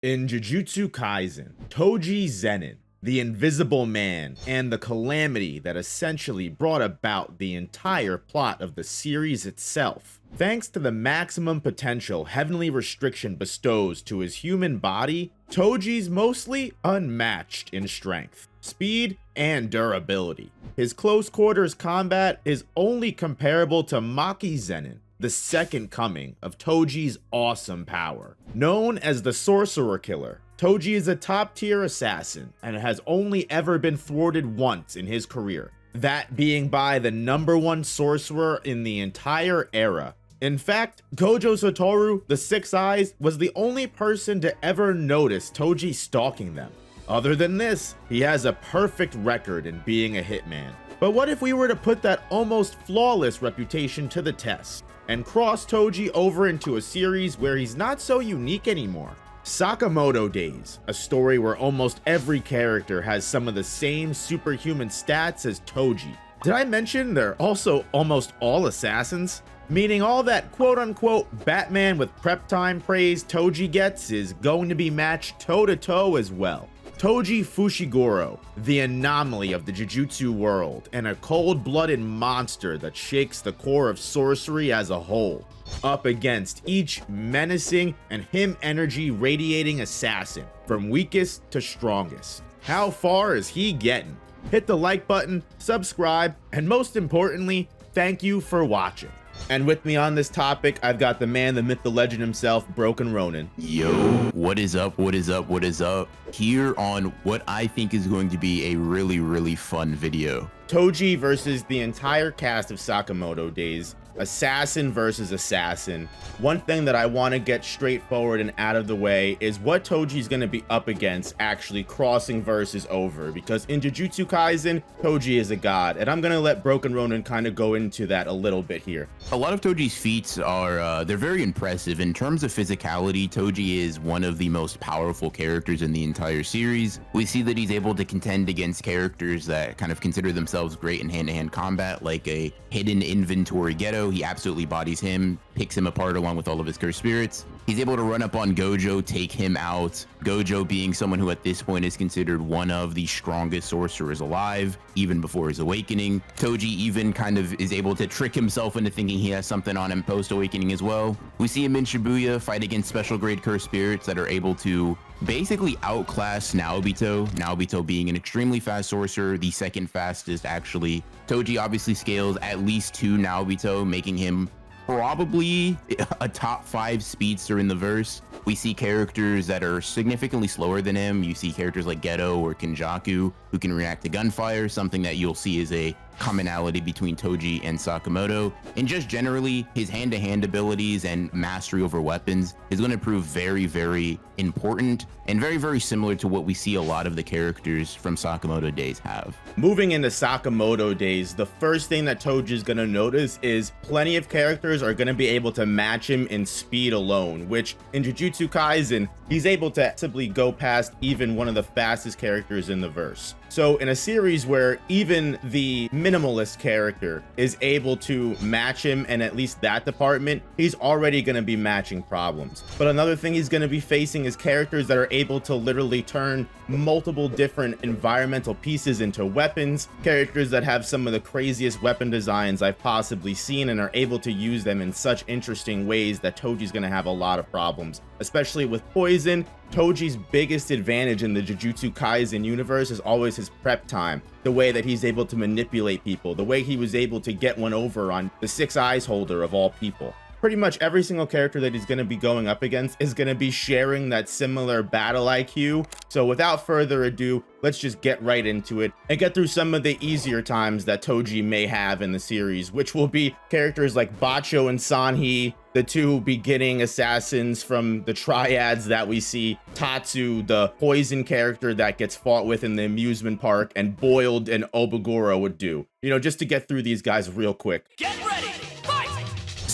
In Jujutsu Kaisen, Toji Zenin, the Invisible Man, and the calamity that essentially brought about the entire plot of the series itself. Thanks to the maximum potential heavenly restriction bestows to his human body, Toji's mostly unmatched in strength, speed, and durability. His close quarters combat is only comparable to Maki Zenin, the second coming of Toji's awesome power. Known as the Sorcerer Killer, Toji is a top-tier assassin and has only ever been thwarted once in his career, that being by the #1 sorcerer in the entire era. In fact, Gojo Satoru, the Six Eyes, was the only person to ever notice Toji stalking them. Other than this, he has a perfect record in being a hitman. But what if we were to put that almost flawless reputation to the test and cross Toji over into a series where he's not so unique anymore? Sakamoto Days, a story where almost every character has some of the same superhuman stats as Toji. Did I mention they're also almost all assassins? Meaning all that quote-unquote Batman with prep time praise Toji gets is going to be matched toe-to-toe as well. Toji Fushiguro, the anomaly of the Jujutsu world, and a cold-blooded monster that shakes the core of sorcery as a whole, up against each menacing and him energy radiating assassin, from weakest to strongest. How far is he getting? Hit the like button, subscribe, and most importantly, thank you for watching. And with me on this topic, I've got the man, the myth, the legend himself, Broken Ronin. Yo, what is up, what is up, what is up? Here on what I think is going to be a really fun video. Toji versus the entire cast of Sakamoto Days, assassin versus assassin. One thing that I want to get straightforward and out of the way is what Toji's going to be up against actually crossing verses over, because in Jujutsu Kaisen, Toji is a god, and I'm going to let Broken Ronin kind of go into that a little bit here. A lot of Toji's feats are, they're very impressive. In terms of physicality, Toji is one of the most powerful characters in the entire series. We see that he's able to contend against characters that kind of consider themselves great in hand-to-hand combat, like a hidden inventory Ghetto. He absolutely bodies him, picks him apart along with all of his cursed spirits. He's able to run up on Gojo, take him out. Gojo being someone who at this point is considered one of the strongest sorcerers alive, even before his awakening. Toji even kind of is able to trick himself into thinking he has something on him post-awakening as well. We see him in Shibuya fight against special grade cursed spirits that are able to basically outclass Naobito. Naobito being an extremely fast sorcerer, the second fastest actually. Toji obviously scales at least to Naobito, making him probably a top 5 speedster in the verse. We see characters that are significantly slower than him. You see characters like Ghetto or Kinjaku who can react to gunfire, something that you'll see is a commonality between Toji and Sakamoto. And just generally, his hand-to-hand abilities and mastery over weapons is going to prove very important and very similar to what we see a lot of the characters from Sakamoto Days have. Moving into Sakamoto Days, the first thing that Toji is going to notice is plenty of characters are going to be able to match him in speed alone, which in Jujutsu Kaisen, he's able to simply go past even one of the fastest characters in the verse. So in a series where even the minimalist character is able to match him, and at least that department, he's already going to be matching problems. But another thing he's going to be facing is characters that are able to literally turn multiple different environmental pieces into weapons, characters that have some of the craziest weapon designs I've possibly seen and are able to use them in such interesting ways that Toji's going to have a lot of problems, especially with poison. Toji's biggest advantage in the Jujutsu Kaisen universe is always his prep time, the way that he's able to manipulate people, the way he was able to get one over on the Six Eyes holder of all people. Pretty much every single character that he's going to be going up against is going to be sharing that similar battle IQ. So without further ado, let's just get right into it and get through some of the easier times that Toji may have in the series, which will be characters like Bacho and Sanhi, the two beginning assassins from the triads that we see, Tatsu, the poison character that gets fought with in the amusement park, and Boiled and Obaguro would do. You know, just to get through these guys real quick. Get ready, fight!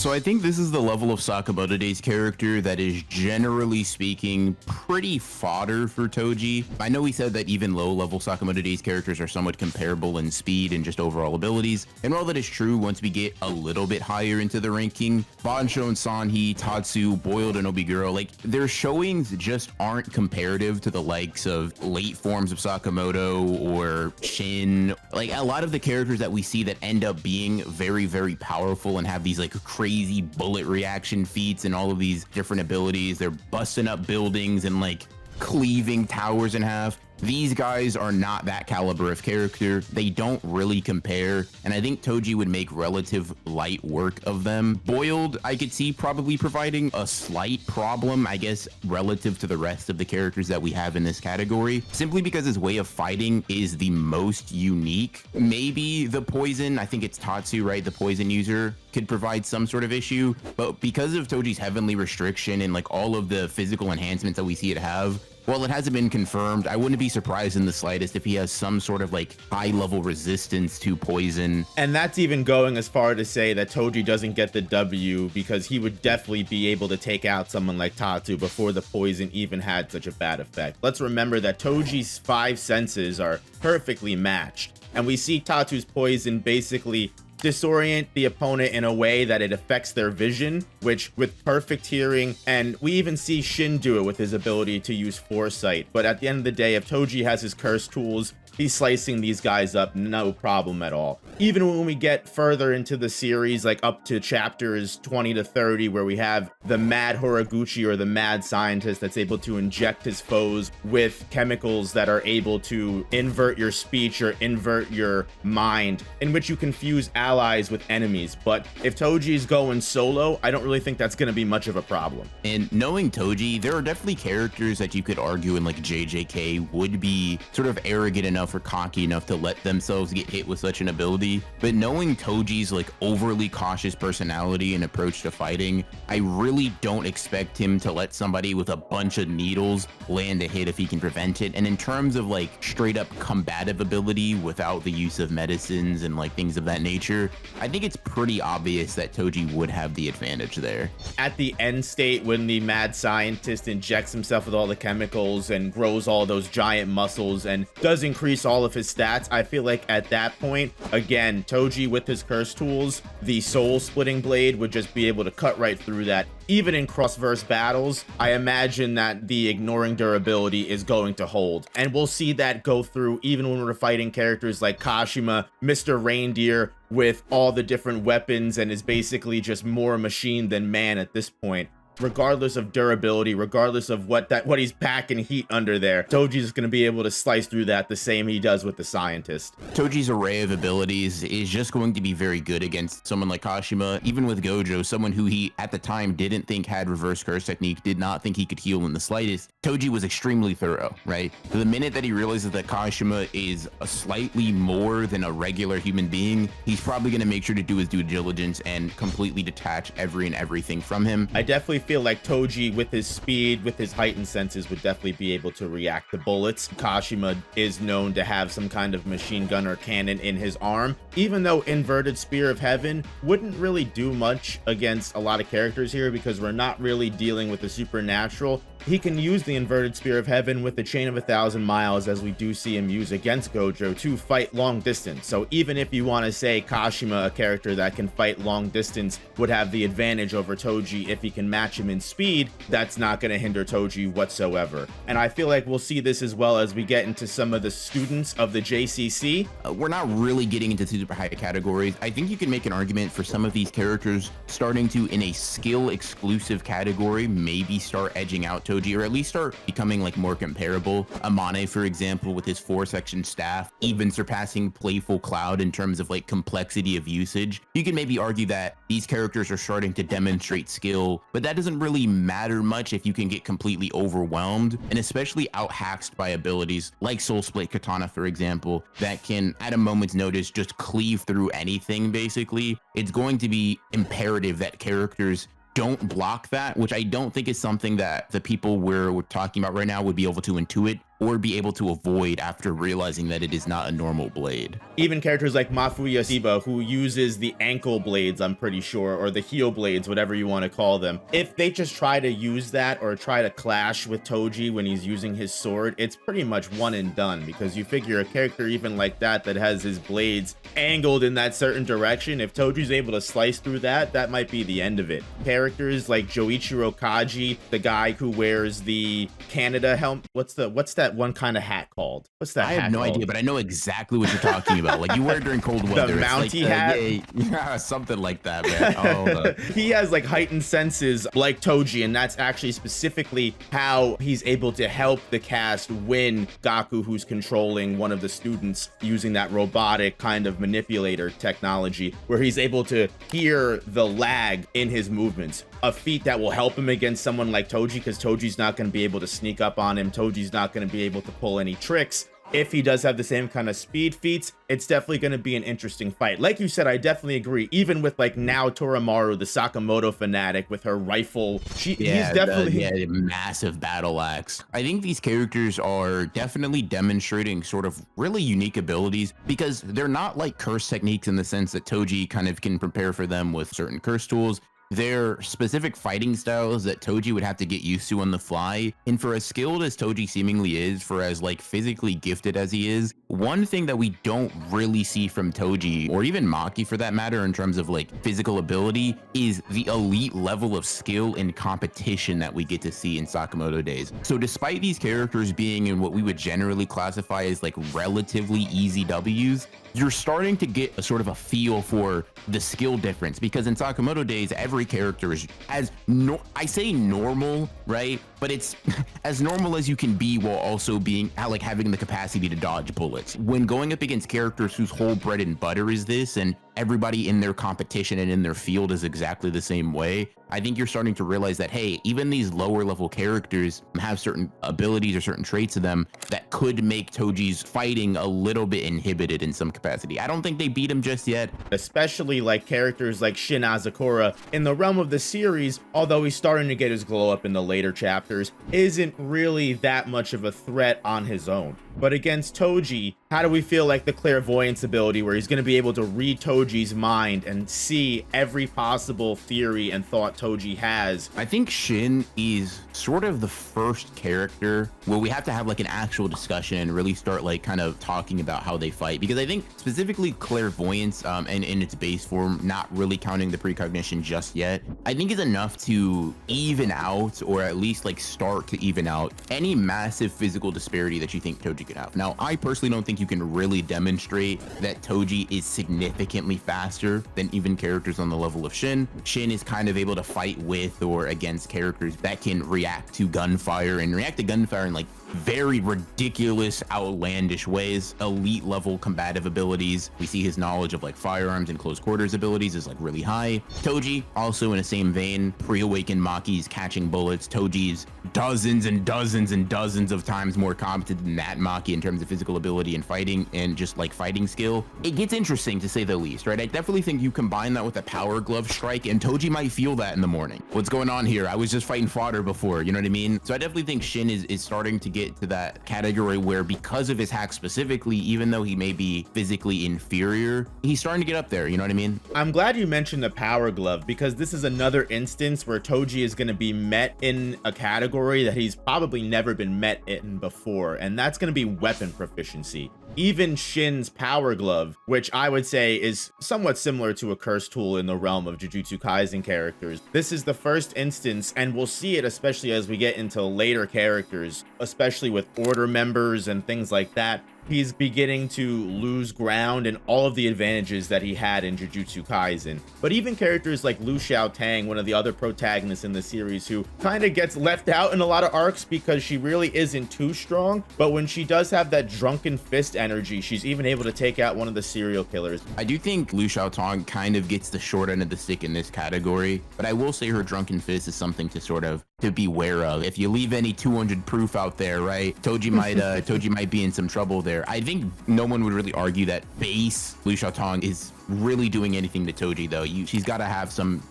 So I think this is the level of Sakamoto Days character that is, generally speaking, pretty fodder for Toji. I know he said that even low-level Sakamoto Days characters are somewhat comparable in speed and just overall abilities. And while that is true, once we get a little bit higher into the ranking, Bansho and Sanhi, Tatsu, Boiled, and Obiguro, like, their showings just aren't comparative to the likes of late forms of Sakamoto or Shin. Like, a lot of the characters that we see that end up being very, very powerful and have these, like, crazy bullet reaction feats and all of these different abilities. They're busting up buildings and like cleaving towers in half. These guys are not that caliber of character. They don't really compare, and I think Toji would make relative light work of them. Boiled, I could see probably providing a slight problem, I guess, relative to the rest of the characters that we have in this category, simply because his way of fighting is the most unique. Maybe the poison, I think it's Tatsu, right? The poison user could provide some sort of issue, but because of Toji's heavenly restriction and like all of the physical enhancements that we see it have, while it hasn't been confirmed, I wouldn't be surprised in the slightest if he has some sort of like high level resistance to poison. And that's even going as far to say that Toji doesn't get the W, because he would definitely be able to take out someone like Tatsu before the poison even had such a bad effect. Let's remember that Toji's 5 senses are perfectly matched, and we see Tatsu's poison basically disorient the opponent in a way that it affects their vision, which with perfect hearing, and we even see Shin do it with his ability to use foresight. But at the end of the day, if Toji has his curse tools, he's slicing these guys up no problem at all. Even when we get further into the series, like up to chapters 20 to 30, where we have the mad Horiguchi, or the mad scientist, that's able to inject his foes with chemicals that are able to invert your speech or invert your mind, in which you confuse allies with enemies. But if Toji's going solo, I don't really think that's going to be much of a problem. And knowing Toji, there are definitely characters that you could argue in like JJK would be sort of arrogant enough or cocky enough to let themselves get hit with such an ability. But knowing Toji's like overly cautious personality and approach to fighting, I really don't expect him to let somebody with a bunch of needles land a hit if he can prevent it. And in terms of like straight up combative ability without the use of medicines and like things of that nature, I think it's pretty obvious that Toji would have the advantage there. At the end state, when the mad scientist injects himself with all the chemicals and grows all those giant muscles and does increase all of his stats, I feel like at that point, again, Toji with his curse tools, the soul splitting blade would just be able to cut right through that. Even in cross-verse battles, I imagine that the ignoring durability is going to hold, and we'll see that go through even when we're fighting characters like Kashima, Mr. Reindeer, with all the different weapons, and is basically just more machine than man at this point. Regardless of durability, regardless of what he's packing heat under there, Toji's going to be able to slice through that the same he does with the scientist. Toji's array of abilities is just going to be very good against someone like Kashima, even with Gojo, someone who he at the time didn't think had reverse curse technique, did not think he could heal in the slightest. Toji was extremely thorough, right? So the minute that he realizes that Kashima is a slightly more than a regular human being, he's probably going to make sure to do his due diligence and completely detach everything from him. I definitely feel like Toji, with his speed, with his heightened senses, would definitely be able to react to bullets. Kashima is known to have some kind of machine gun or cannon in his arm, even though Inverted Spear of Heaven wouldn't really do much against a lot of characters here, because we're not really dealing with the supernatural. He can use the Inverted Spear of Heaven with the Chain of 1,000 Miles, as we do see him use against Gojo, to fight long distance. So even if you want to say Kashima, a character that can fight long distance, would have the advantage over Toji if he can match him in speed, that's not going to hinder Toji whatsoever. And I feel like we'll see this as well as we get into some of the students of the JCC. We're not really getting into super high categories. I think you can make an argument for some of these characters starting to, in a skill exclusive category, maybe start edging out Toji, or at least start becoming like more comparable. Amane, for example, with his 4-section staff, even surpassing Playful Cloud in terms of like complexity of usage. You can maybe argue that these characters are starting to demonstrate skill, but that doesn't really matter much if you can get completely overwhelmed, and especially out-hacked by abilities like Soul Split Katana, for example, that can at a moment's notice just cleave through anything basically. It's going to be imperative that characters don't block that, which I don't think is something that the people we're talking about right now would be able to intuit or be able to avoid after realizing that it is not a normal blade. Even characters like Mafuya Siba, who uses the ankle blades, I'm pretty sure, or the heel blades, whatever you want to call them. If they just try to use that or try to clash with Toji when he's using his sword, it's pretty much one and done, because you figure a character even like that has his blades angled in that certain direction, if Toji's able to slice through that, that might be the end of it. Characters like Joichiro Kaji, the guy who wears the Canada helmet, what's that one kind of hat called? What's that? I have no idea, but I know exactly what you're talking about. Like you wear it during cold weather. The Mountie hat? Yeah, something like that, man. Oh, he has like heightened senses like Toji, and that's actually specifically how he's able to help the cast win Gaku, who's controlling one of the students using that robotic kind of manipulator technology, where he's able to hear the lag in his movements. A feat that will help him against someone like Toji, because Toji's not going to be able to sneak up on him. Toji's not going to be able to pull any tricks. If he does have the same kind of speed feats, it's definitely going to be an interesting fight. Like you said, I definitely agree. Even with like now Torimaru, the Sakamoto fanatic, with her rifle, he's definitely a massive battle axe. I think these characters are definitely demonstrating sort of really unique abilities, because they're not like curse techniques in the sense that Toji kind of can prepare for them with certain curse tools. They're specific fighting styles that Toji would have to get used to on the fly. And for as skilled as Toji seemingly is, for as like physically gifted as he is, one thing that we don't really see from Toji, or even Maki for that matter, in terms of like physical ability, is the elite level of skill and competition that we get to see in Sakamoto Days. So despite these characters being in what we would generally classify as like relatively easy Ws, you're starting to get a sort of a feel for the skill difference, because in Sakamoto Days, every character is I say normal, right? But it's as normal as you can be while also being like having the capacity to dodge bullets. When going up against characters whose whole bread and butter is this, and everybody in their competition and in their field is exactly the same way, I think you're starting to realize that, hey, even these lower level characters have certain abilities or certain traits of them that could make Toji's fighting a little bit inhibited in some capacity. I don't think they beat him just yet. Especially like characters like Shin Azakura in the realm of the series, although he's starting to get his glow up in the later chapters, isn't really that much of a threat on his own. But against Toji, how do we feel like the clairvoyance ability, where he's going to be able to read Toji's mind and see every possible theory and thought Toji has? I think Shin is sort of the first character where we have to have like an actual discussion and really start like kind of talking about how they fight, because I think specifically clairvoyance and in its base form, not really counting the precognition just yet, I think is enough to even out, or at least like start to even out, any massive physical disparity that you think Toji could have. Now, I personally don't think you can really demonstrate that Toji is significantly faster than even characters on the level of Shin. Shin is kind of able to fight with or against characters that can react to gunfire and react to gunfire in like very ridiculous, outlandish ways. Elite level combative abilities. We see his knowledge of like firearms and close quarters abilities is like really high. Toji, also in the same vein, pre-awakened Maki's catching bullets. Toji's dozens and dozens and dozens of times more competent than that Maki in terms of physical ability and fighting and just like fighting skill. It gets interesting to say the least, right? I definitely think you combine that with a power glove strike, and Toji might feel that in the morning. What's going on here? I was just fighting fodder before, you know what I mean? So I definitely think Shin is starting to get to that category where, because of his hack specifically, even though he may be physically inferior, he's starting to get up there, you know what I mean? I'm glad you mentioned the power glove, because this is another instance where Toji is going to be met in a category that he's probably never been met in before, and that's going to be weapon proficiency. Even Shin's power glove, which I would say is somewhat similar to a curse tool in the realm of Jujutsu Kaisen characters, this is the first instance, and we'll see it especially as we get into later characters, especially with order members and things like that. He's beginning to lose ground in all of the advantages that he had in Jujutsu Kaisen. But even characters like Lu Xiaotang, one of the other protagonists in the series, who kind of gets left out in a lot of arcs because she really isn't too strong, but when she does have that drunken fist energy, she's even able to take out one of the serial killers. I do think Lu Xiaotang kind of gets the short end of the stick in this category, but I will say her drunken fist is something to sort of to beware of. If you leave any 200 proof out there, right, Toji might be in some trouble there. I think no one would really argue that base Lu Xiaotong is really doing anything to Toji, though. She's got to have some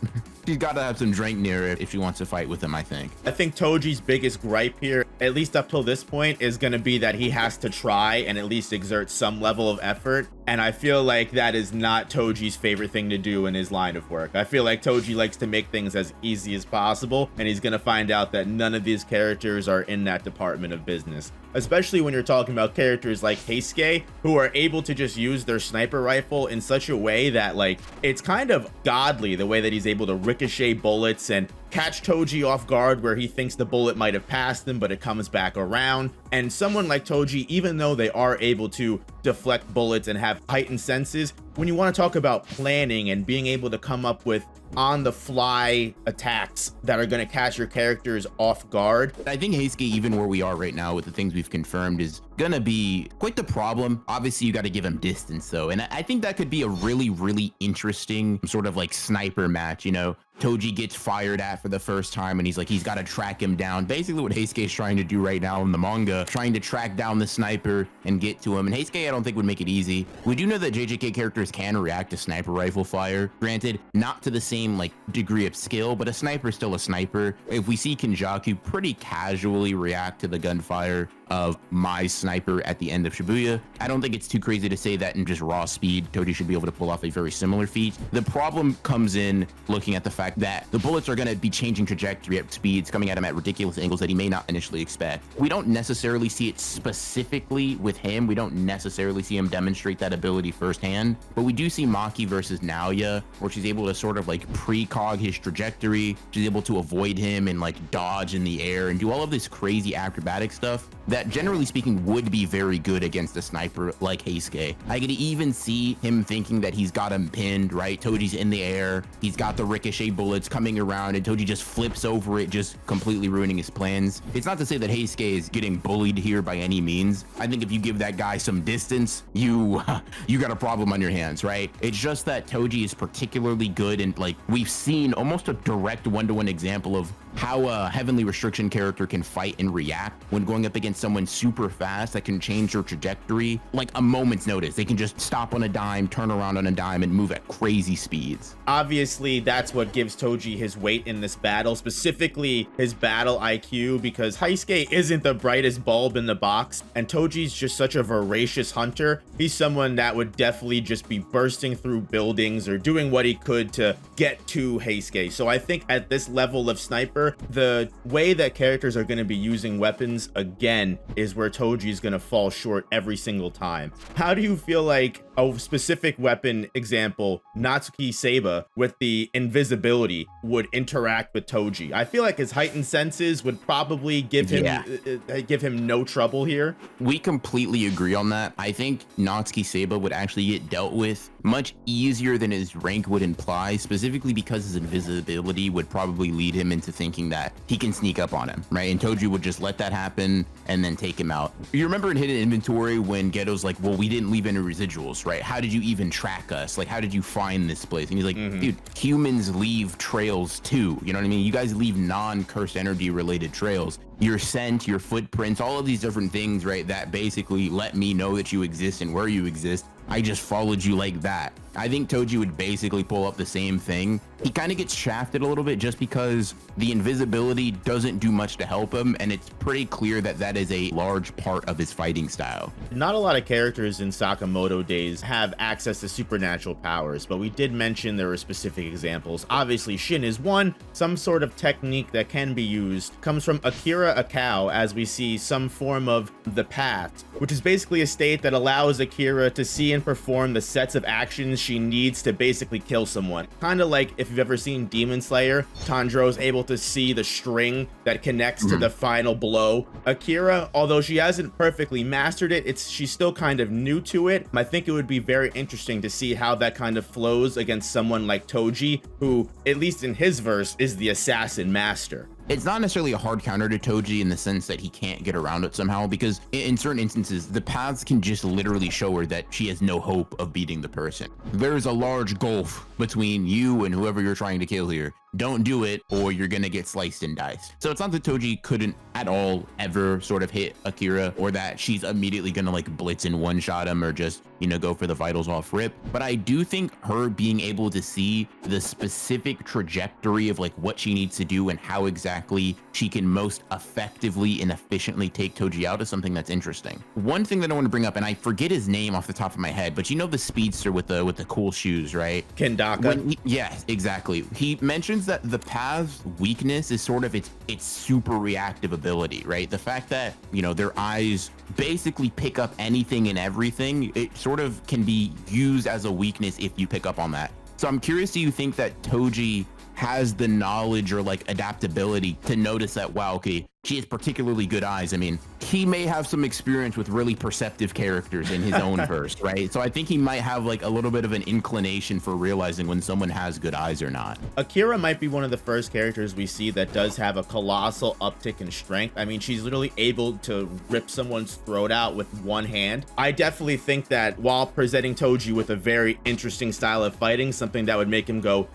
she's got to have some drink near her if she wants to fight with him, I think. I think Toji's biggest gripe here, at least up till this point, is going to be that he has to try and at least exert some level of effort. And I feel like that is not Toji's favorite thing to do in his line of work. I feel like Toji likes to make things as easy as possible, and he's going to find out that none of these characters are in that department of business. Especially when you're talking about characters like Heisuke, who are able to just use their sniper rifle in such a way that, like, it's kind of godly the way that he's able to ricochet bullets and catch Toji off guard where he thinks the bullet might have passed him, but it comes back around. And someone like Toji, even though they are able to deflect bullets and have heightened senses, when you want to talk about planning and being able to come up with on-the-fly attacks that are going to catch your characters off guard. I think Heisuke, even where we are right now with the things we've confirmed, is going to be quite the problem. Obviously, you got to give him distance, though. And I think that could be a really, really interesting sort of like sniper match, you know? Toji gets fired at for the first time and he's got to track him down. Basically what Heisuke is trying to do right now in the manga, trying to track down the sniper and get to him. And Heisuke, I don't think would make it easy. We do know that JJK characters can react to sniper rifle fire. Granted, not to the same like degree of skill, but a sniper is still a sniper. If we see Kenjaku pretty casually react to the gunfire of my sniper at the end of Shibuya, I don't think it's too crazy to say that in just raw speed, Toji should be able to pull off a very similar feat. The problem comes in looking at the fact that the bullets are going to be changing trajectory at speeds, coming at him at ridiculous angles that he may not initially expect. We don't necessarily see it specifically with him. We don't necessarily see him demonstrate that ability firsthand, but we do see Maki versus Naoya, where she's able to sort of like precog his trajectory. She's able to avoid him and like dodge in the air and do all of this crazy acrobatic stuff that generally speaking would be very good against a sniper like Heisuke. I could even see him thinking that he's got him pinned, right? Toji's in the air, he's got the ricochet bullets coming around, and Toji just flips over it, just completely ruining his plans. It's not to say that Heisuke is getting bullied here by any means. I think if you give that guy some distance, you got a problem on your hands, right? It's just that Toji is particularly good, and like we've seen almost a direct one-to-one example of how a heavenly restriction character can fight and react when going up against someone super fast that can change their trajectory like a moment's notice. They can just stop on a dime, turn around on a dime, and move at crazy speeds. Obviously, that's what gives Toji his weight in this battle, specifically his battle IQ, because Heisuke isn't the brightest bulb in the box, and Toji's just such a voracious hunter. He's someone that would definitely just be bursting through buildings or doing what he could to get to Heisuke. So I think at this level of sniper, the way that characters are going to be using weapons again is where Toji is going to fall short every single time. How do you feel like a specific weapon example, Natsuki Seiba with the invisibility, would interact with Toji? I feel like his heightened senses would probably give him no trouble here. We completely agree on that. I think Natsuki Seiba would actually get dealt with much easier than his rank would imply, specifically because his invisibility would probably lead him into thinking that he can sneak up on him, right? And Toji would just let that happen and then take him out. You remember in Hidden Inventory when Geto's like, well, we didn't leave any residuals, right? How did you even track us? Like, how did you find this place? And he's like, dude, humans leave trails too. You know what I mean? You guys leave non-cursed energy related trails. Your scent, your footprints, all of these different things, right? That basically let me know that you exist and where you exist. I just followed you like that. I think Toji would basically pull up the same thing. He kind of gets shafted a little bit just because the invisibility doesn't do much to help him, and it's pretty clear that that is a large part of his fighting style. Not a lot of characters in Sakamoto Days have access to supernatural powers, but we did mention there were specific examples. Obviously, Shin is one. Some sort of technique that can be used comes from Akira Akao, as we see some form of the path, which is basically a state that allows Akira to see and perform the sets of actions she needs to basically kill someone. Kind of like if you've ever seen Demon Slayer, Tanjiro's able to see the string that connects to the final blow. Akira, although she hasn't perfectly mastered it, she's still kind of new to it. I think it would be very interesting to see how that kind of flows against someone like Toji, who, at least in his verse, is the assassin master. It's not necessarily a hard counter to Toji in the sense that he can't get around it somehow, because in certain instances, the paths can just literally show her that she has no hope of beating the person. There's a large gulf between you and whoever you're trying to kill here. don't do it or you're gonna get sliced and diced. So it's not that Toji couldn't at all ever sort of hit Akira, or that she's immediately gonna like blitz and one-shot him or just, you know, go for the vitals off rip. But I do think her being able to see the specific trajectory of like what she needs to do and how exactly she can most effectively and efficiently take Toji out is something that's interesting. One thing that I want to bring up, and I forget his name off the top of my head, but you know the speedster with the cool shoes, right? Kendaka. Yes, exactly. He mentions that the path's weakness is sort of its super reactive ability, right? The fact that, you know, their eyes basically pick up anything and everything, it sort of can be used as a weakness if you pick up on that. So I'm curious, do you think that Toji has the knowledge or like adaptability to notice that, wow, okay, she has particularly good eyes? I mean, he may have some experience with really perceptive characters in his own verse, right? So I think he might have like a little bit of an inclination for realizing when someone has good eyes or not. Akira might be one of the first characters we see that does have a colossal uptick in strength. I mean, she's literally able to rip someone's throat out with one hand. I definitely think that while presenting Toji with a very interesting style of fighting, something that would make him go,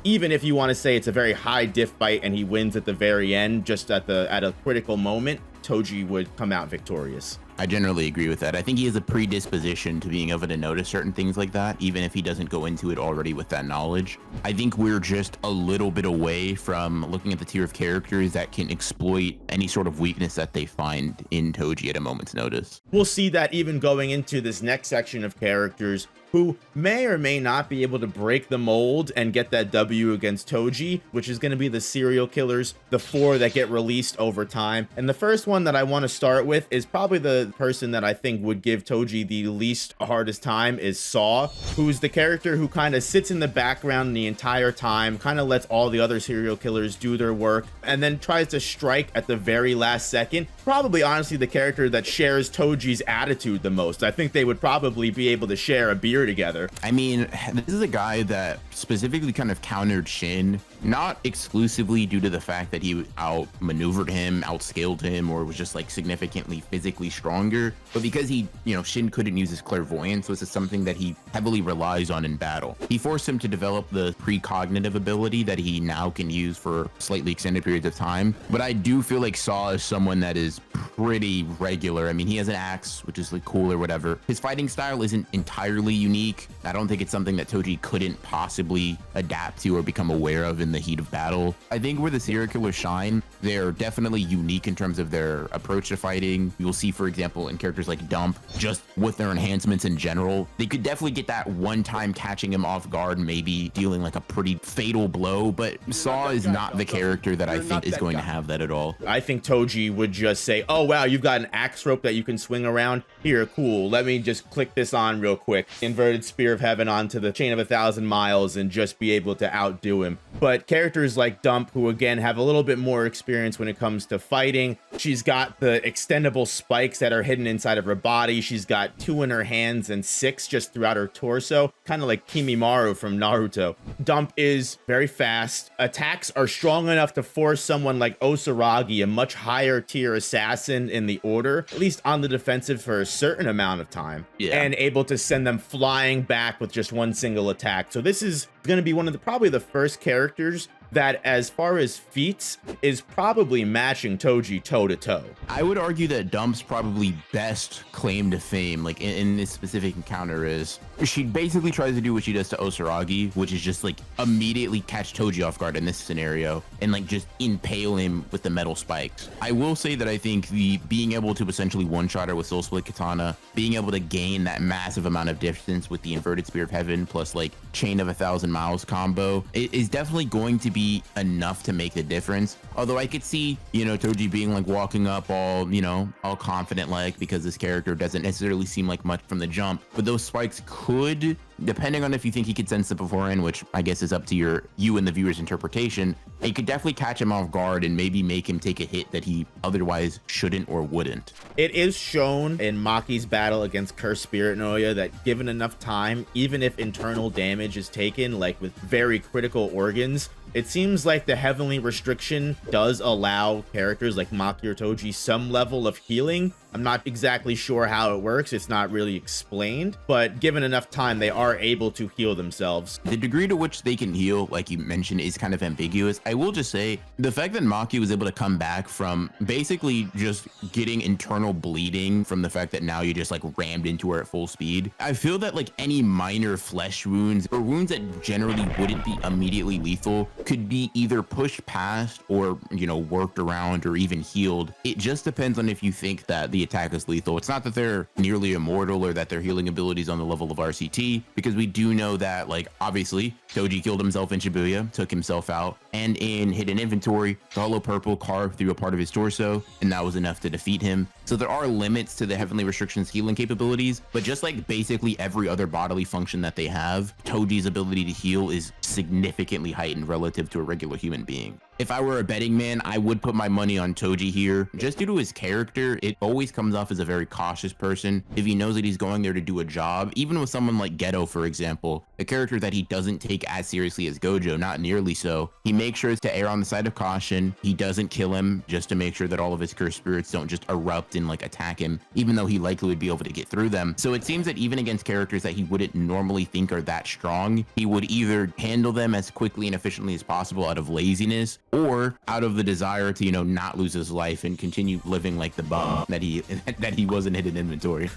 even if you want to say it's a very high diff fight and he wins at the very end, just at a critical moment, Toji would come out victorious. I generally agree with that. I think he has a predisposition to being able to notice certain things like that, even if he doesn't go into it already with that knowledge. I think we're just a little bit away from looking at the tier of characters that can exploit any sort of weakness that they find in Toji at a moment's notice. We'll see that even going into this next section of characters who may or may not be able to break the mold and get that W against Toji, which is going to be the serial killers, the 4 that get released over time. And the first one that I want to start with is probably the person that I think would give Toji the least hardest time, is Saw, who's the character who kind of sits in the background the entire time, kind of lets all the other serial killers do their work, and then tries to strike at the very last second. Probably, honestly, the character that shares Toji's attitude the most. I think they would probably be able to share a beer together. I mean, this is a guy that specifically kind of countered Shin, not exclusively due to the fact that he outmaneuvered him, outscaled him, or was just like significantly physically stronger, but because he, you know, Shin couldn't use his clairvoyance, so this is something that he heavily relies on in battle. He forced him to develop the precognitive ability that he now can use for slightly extended periods of time. But I do feel like Saw is someone that is pretty regular. I mean, he has an axe, which is like cool or whatever. His fighting style isn't entirely unique. I don't think it's something that Toji couldn't possibly adapt to or become aware of in the heat of battle. I think where the serial killers shine, they're definitely unique in terms of their approach to fighting. You'll see, for example, in characters like Dump, just with their enhancements in general, they could definitely get that one time catching him off guard, maybe dealing like a pretty fatal blow, but Saw is not the character that I think is going to have that at all. I think Toji would just say, oh wow, you've got an axe rope that you can swing around? Here, cool, let me just click this on real quick. Inverted Spear of Heaven onto the Chain of 1,000 Miles and just be able to outdo him. But characters like Dump, who again have a little bit more experience when it comes to fighting, she's got the extendable spikes that are hidden inside of her body. She's got 2 in her hands and 6 just throughout her torso, kind of like Kimimaru from Naruto. Dump is very fast. Attacks are strong enough to force someone like Osaragi, a much higher tier assassin in the order, at least on the defensive for a certain amount of time, and able to send them flying back with just one single attack. So this is going to be one of the probably the first characters that, as far as feats, is probably matching Toji toe to toe. I would argue that Dump's probably best claim to fame, like in this specific encounter, is she basically tries to do what she does to Osaragi, which is just like immediately catch Toji off guard in this scenario and like just impale him with the metal spikes. I will say that I think the being able to essentially one-shot her with Soul Split Katana, being able to gain that massive amount of distance with the Inverted Spear of Heaven plus like Chain of 1,000 Miles combo is definitely going to be enough to make the difference. Although I could see, you know, Toji being like walking up all, you know, all confident like, because this character doesn't necessarily seem like much from the jump, but those spikes could, depending on if you think he could sense it beforehand, which I guess is up to you and the viewer's interpretation, it could definitely catch him off guard and maybe make him take a hit that he otherwise shouldn't or wouldn't. It is shown in Maki's battle against Cursed Spirit Noya that given enough time, even if internal damage is taken, like with very critical organs, it seems like the Heavenly Restriction does allow characters like Maki or Toji some level of healing. I'm not exactly sure how it works. It's not really explained, but given enough time, they are able to heal themselves. The degree to which they can heal, like you mentioned, is kind of ambiguous. I will just say the fact that Maki was able to come back from basically just getting internal bleeding from the fact that now you just like rammed into her at full speed. I feel that like any minor flesh wounds or wounds that generally wouldn't be immediately lethal could be either pushed past or, you know, worked around or even healed. It just depends on if you think that the attack is lethal. It's not that they're nearly immortal or that their healing abilities on the level of RCT, because we do know that, like, obviously Toji killed himself in Shibuya, took himself out, and in Hidden Inventory, the Hollow Purple carved through a part of his torso, and that was enough to defeat him. So there are limits to the Heavenly Restrictions healing capabilities, but just like basically every other bodily function that they have, Toji's ability to heal is significantly heightened relative to a regular human being. If I were a betting man, I would put my money on Toji here. Just due to his character, it always comes off as a very cautious person. If he knows that he's going there to do a job, even with someone like Geto, for example, a character that he doesn't take as seriously as Gojo, not nearly so, he makes sure to err on the side of caution. He doesn't kill him just to make sure that all of his cursed spirits don't just erupt and like attack him, even though he likely would be able to get through them. So it seems that even against characters that he wouldn't normally think are that strong, he would either handle them as quickly and efficiently as possible out of laziness, or out of the desire to, you know, not lose his life and continue living like the bum that he was in Hidden Inventory.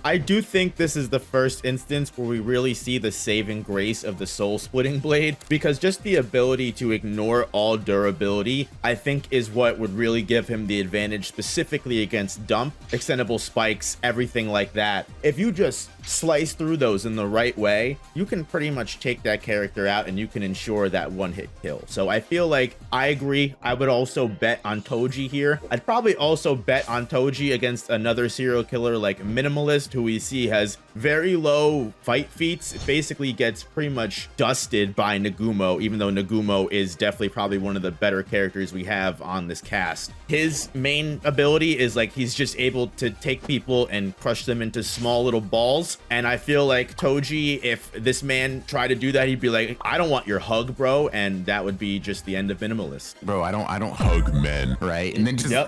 I do think this is the first instance where we really see the saving grace of the soul splitting blade, because just the ability to ignore all durability, I think, is what would really give him the advantage, specifically against dump, extendable spikes, everything like that. If you just slice through those in the right way, you can pretty much take that character out and you can ensure that one-hit kill. So I feel like I agree. I would also bet on Toji here. I'd probably also bet on Toji against another serial killer like Minimalist, who we see has very low fight feats. It basically gets pretty much dusted by Nagumo, even though Nagumo is definitely probably one of the better characters we have on this cast. His main ability is like he's just able to take people and crush them into small little balls. And I feel like Toji, if this man tried to do that, he'd be like, I don't want your hug, bro. And that would be just the end of Minimalist. Bro, I don't hug men, right? And then just Yep.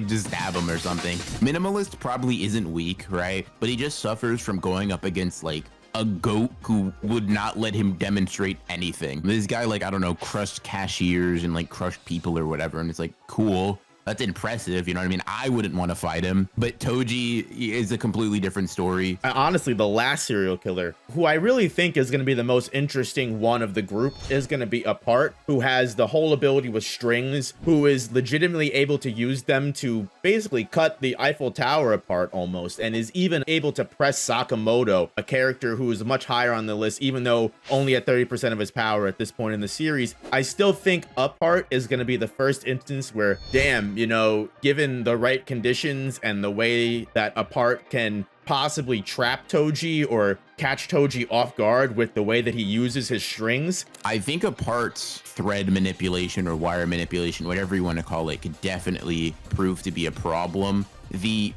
just stab him or something. Minimalist probably isn't weak, right? But he just suffers from going up against like a goat who would not let him demonstrate anything. This guy, like, I don't know, crushed cashiers and like crushed people or whatever, and it's like, cool. That's impressive, you know what I mean? I wouldn't want to fight him, but Toji is a completely different story. Honestly, the last serial killer, who I really think is going to be the most interesting one of the group, is going to be Apart, who has the whole ability with strings, who is legitimately able to use them to basically cut the Eiffel Tower apart almost, and is even able to press Sakamoto, a character who is much higher on the list, even though only at 30% of his power at this point in the series. I still think Apart is going to be the first instance where, damn, you know, given the right conditions and the way that Apart can possibly trap Toji or catch Toji off guard with the way that he uses his strings. I think Apart's thread manipulation or wire manipulation, whatever you want to call it, could definitely prove to be a problem. The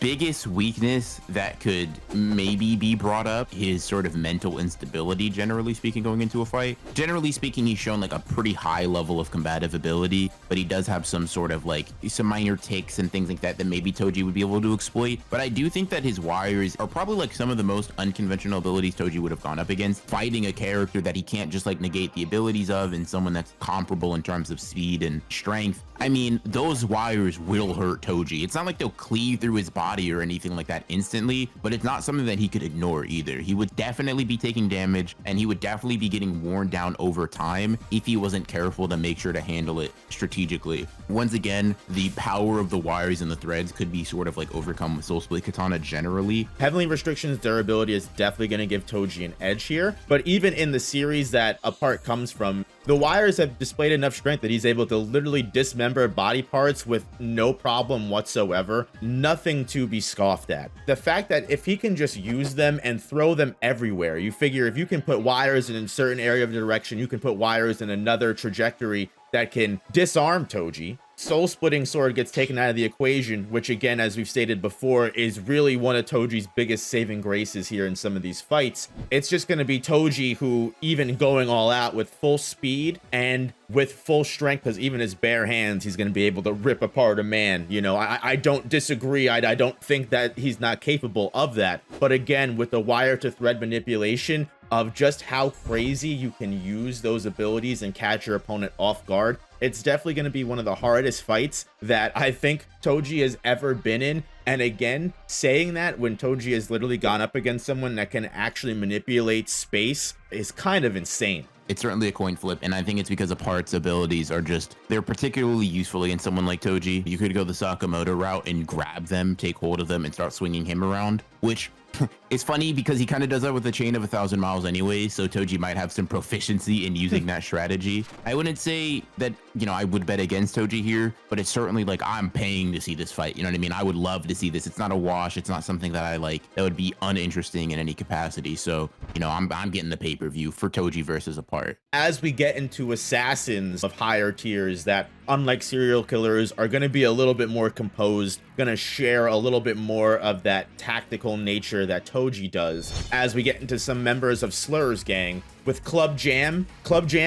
biggest weakness that could maybe be brought up is sort of mental instability, generally speaking, going into a fight. Generally speaking, he's shown like a pretty high level of combative ability, but he does have some sort of like some minor ticks and things like that that maybe Toji would be able to exploit. But I do think that his wires are probably like some of the most unconventional abilities Toji would have gone up against, fighting a character that he can't just like negate the abilities of, and someone that's comparable in terms of speed and strength. I mean, those wires will hurt Toji. It's not like they'll cleave through his body or anything like that instantly, but it's not something that he could ignore either. He would definitely be taking damage, and he would definitely be getting worn down over time if he wasn't careful to make sure to handle it strategically. Once again, the power of the wires and the threads could be sort of like overcome with Soul Split Katana generally. Heavenly Restrictions durability is definitely going to give Toji an edge here, but even in the series that Apart comes from, the wires have displayed enough strength that he's able to literally dismember body parts with no problem whatsoever. Nothing to be scoffed at. The fact that if he can just use them and throw them everywhere, you figure if you can put wires in a certain area of the direction, you can put wires in another trajectory that can disarm Toji. Soul Splitting Sword gets taken out of the equation, which again, as we've stated before, is really one of Toji's biggest saving graces here in some of these fights. It's just going to be Toji who, even going all out with full speed and with full strength, because even his bare hands, he's going to be able to rip apart a man. You know, I don't disagree. I don't think that he's not capable of that. But again, with the wire to thread manipulation of just how crazy you can use those abilities and catch your opponent off guard, it's definitely going to be one of the hardest fights that I think Toji has ever been in. And again, saying that when Toji has literally gone up against someone that can actually manipulate space is kind of insane. It's certainly a coin flip, and I think it's because Apart's abilities are just, they're particularly useful against someone like Toji. You could go the Sakamoto route and grab them, take hold of them, and start swinging him around, which it's funny because he kind of does that with the chain of 1,000 miles anyway, so Toji might have some proficiency in using that strategy. I wouldn't say that, you know, I would bet against Toji here, but it's certainly like, I'm paying to see this fight. You know what I mean? I would love to see this. It's not a wash. It's not something that I like, that would be uninteresting in any capacity. So, you know, I'm getting the pay-per-view for Toji versus Apart. As we get into assassins of higher tiers that, unlike serial killers, are going to be a little bit more composed, going to share a little bit more of that tactical nature that Toji does. As we get into some members of Slur's gang, with Club Jam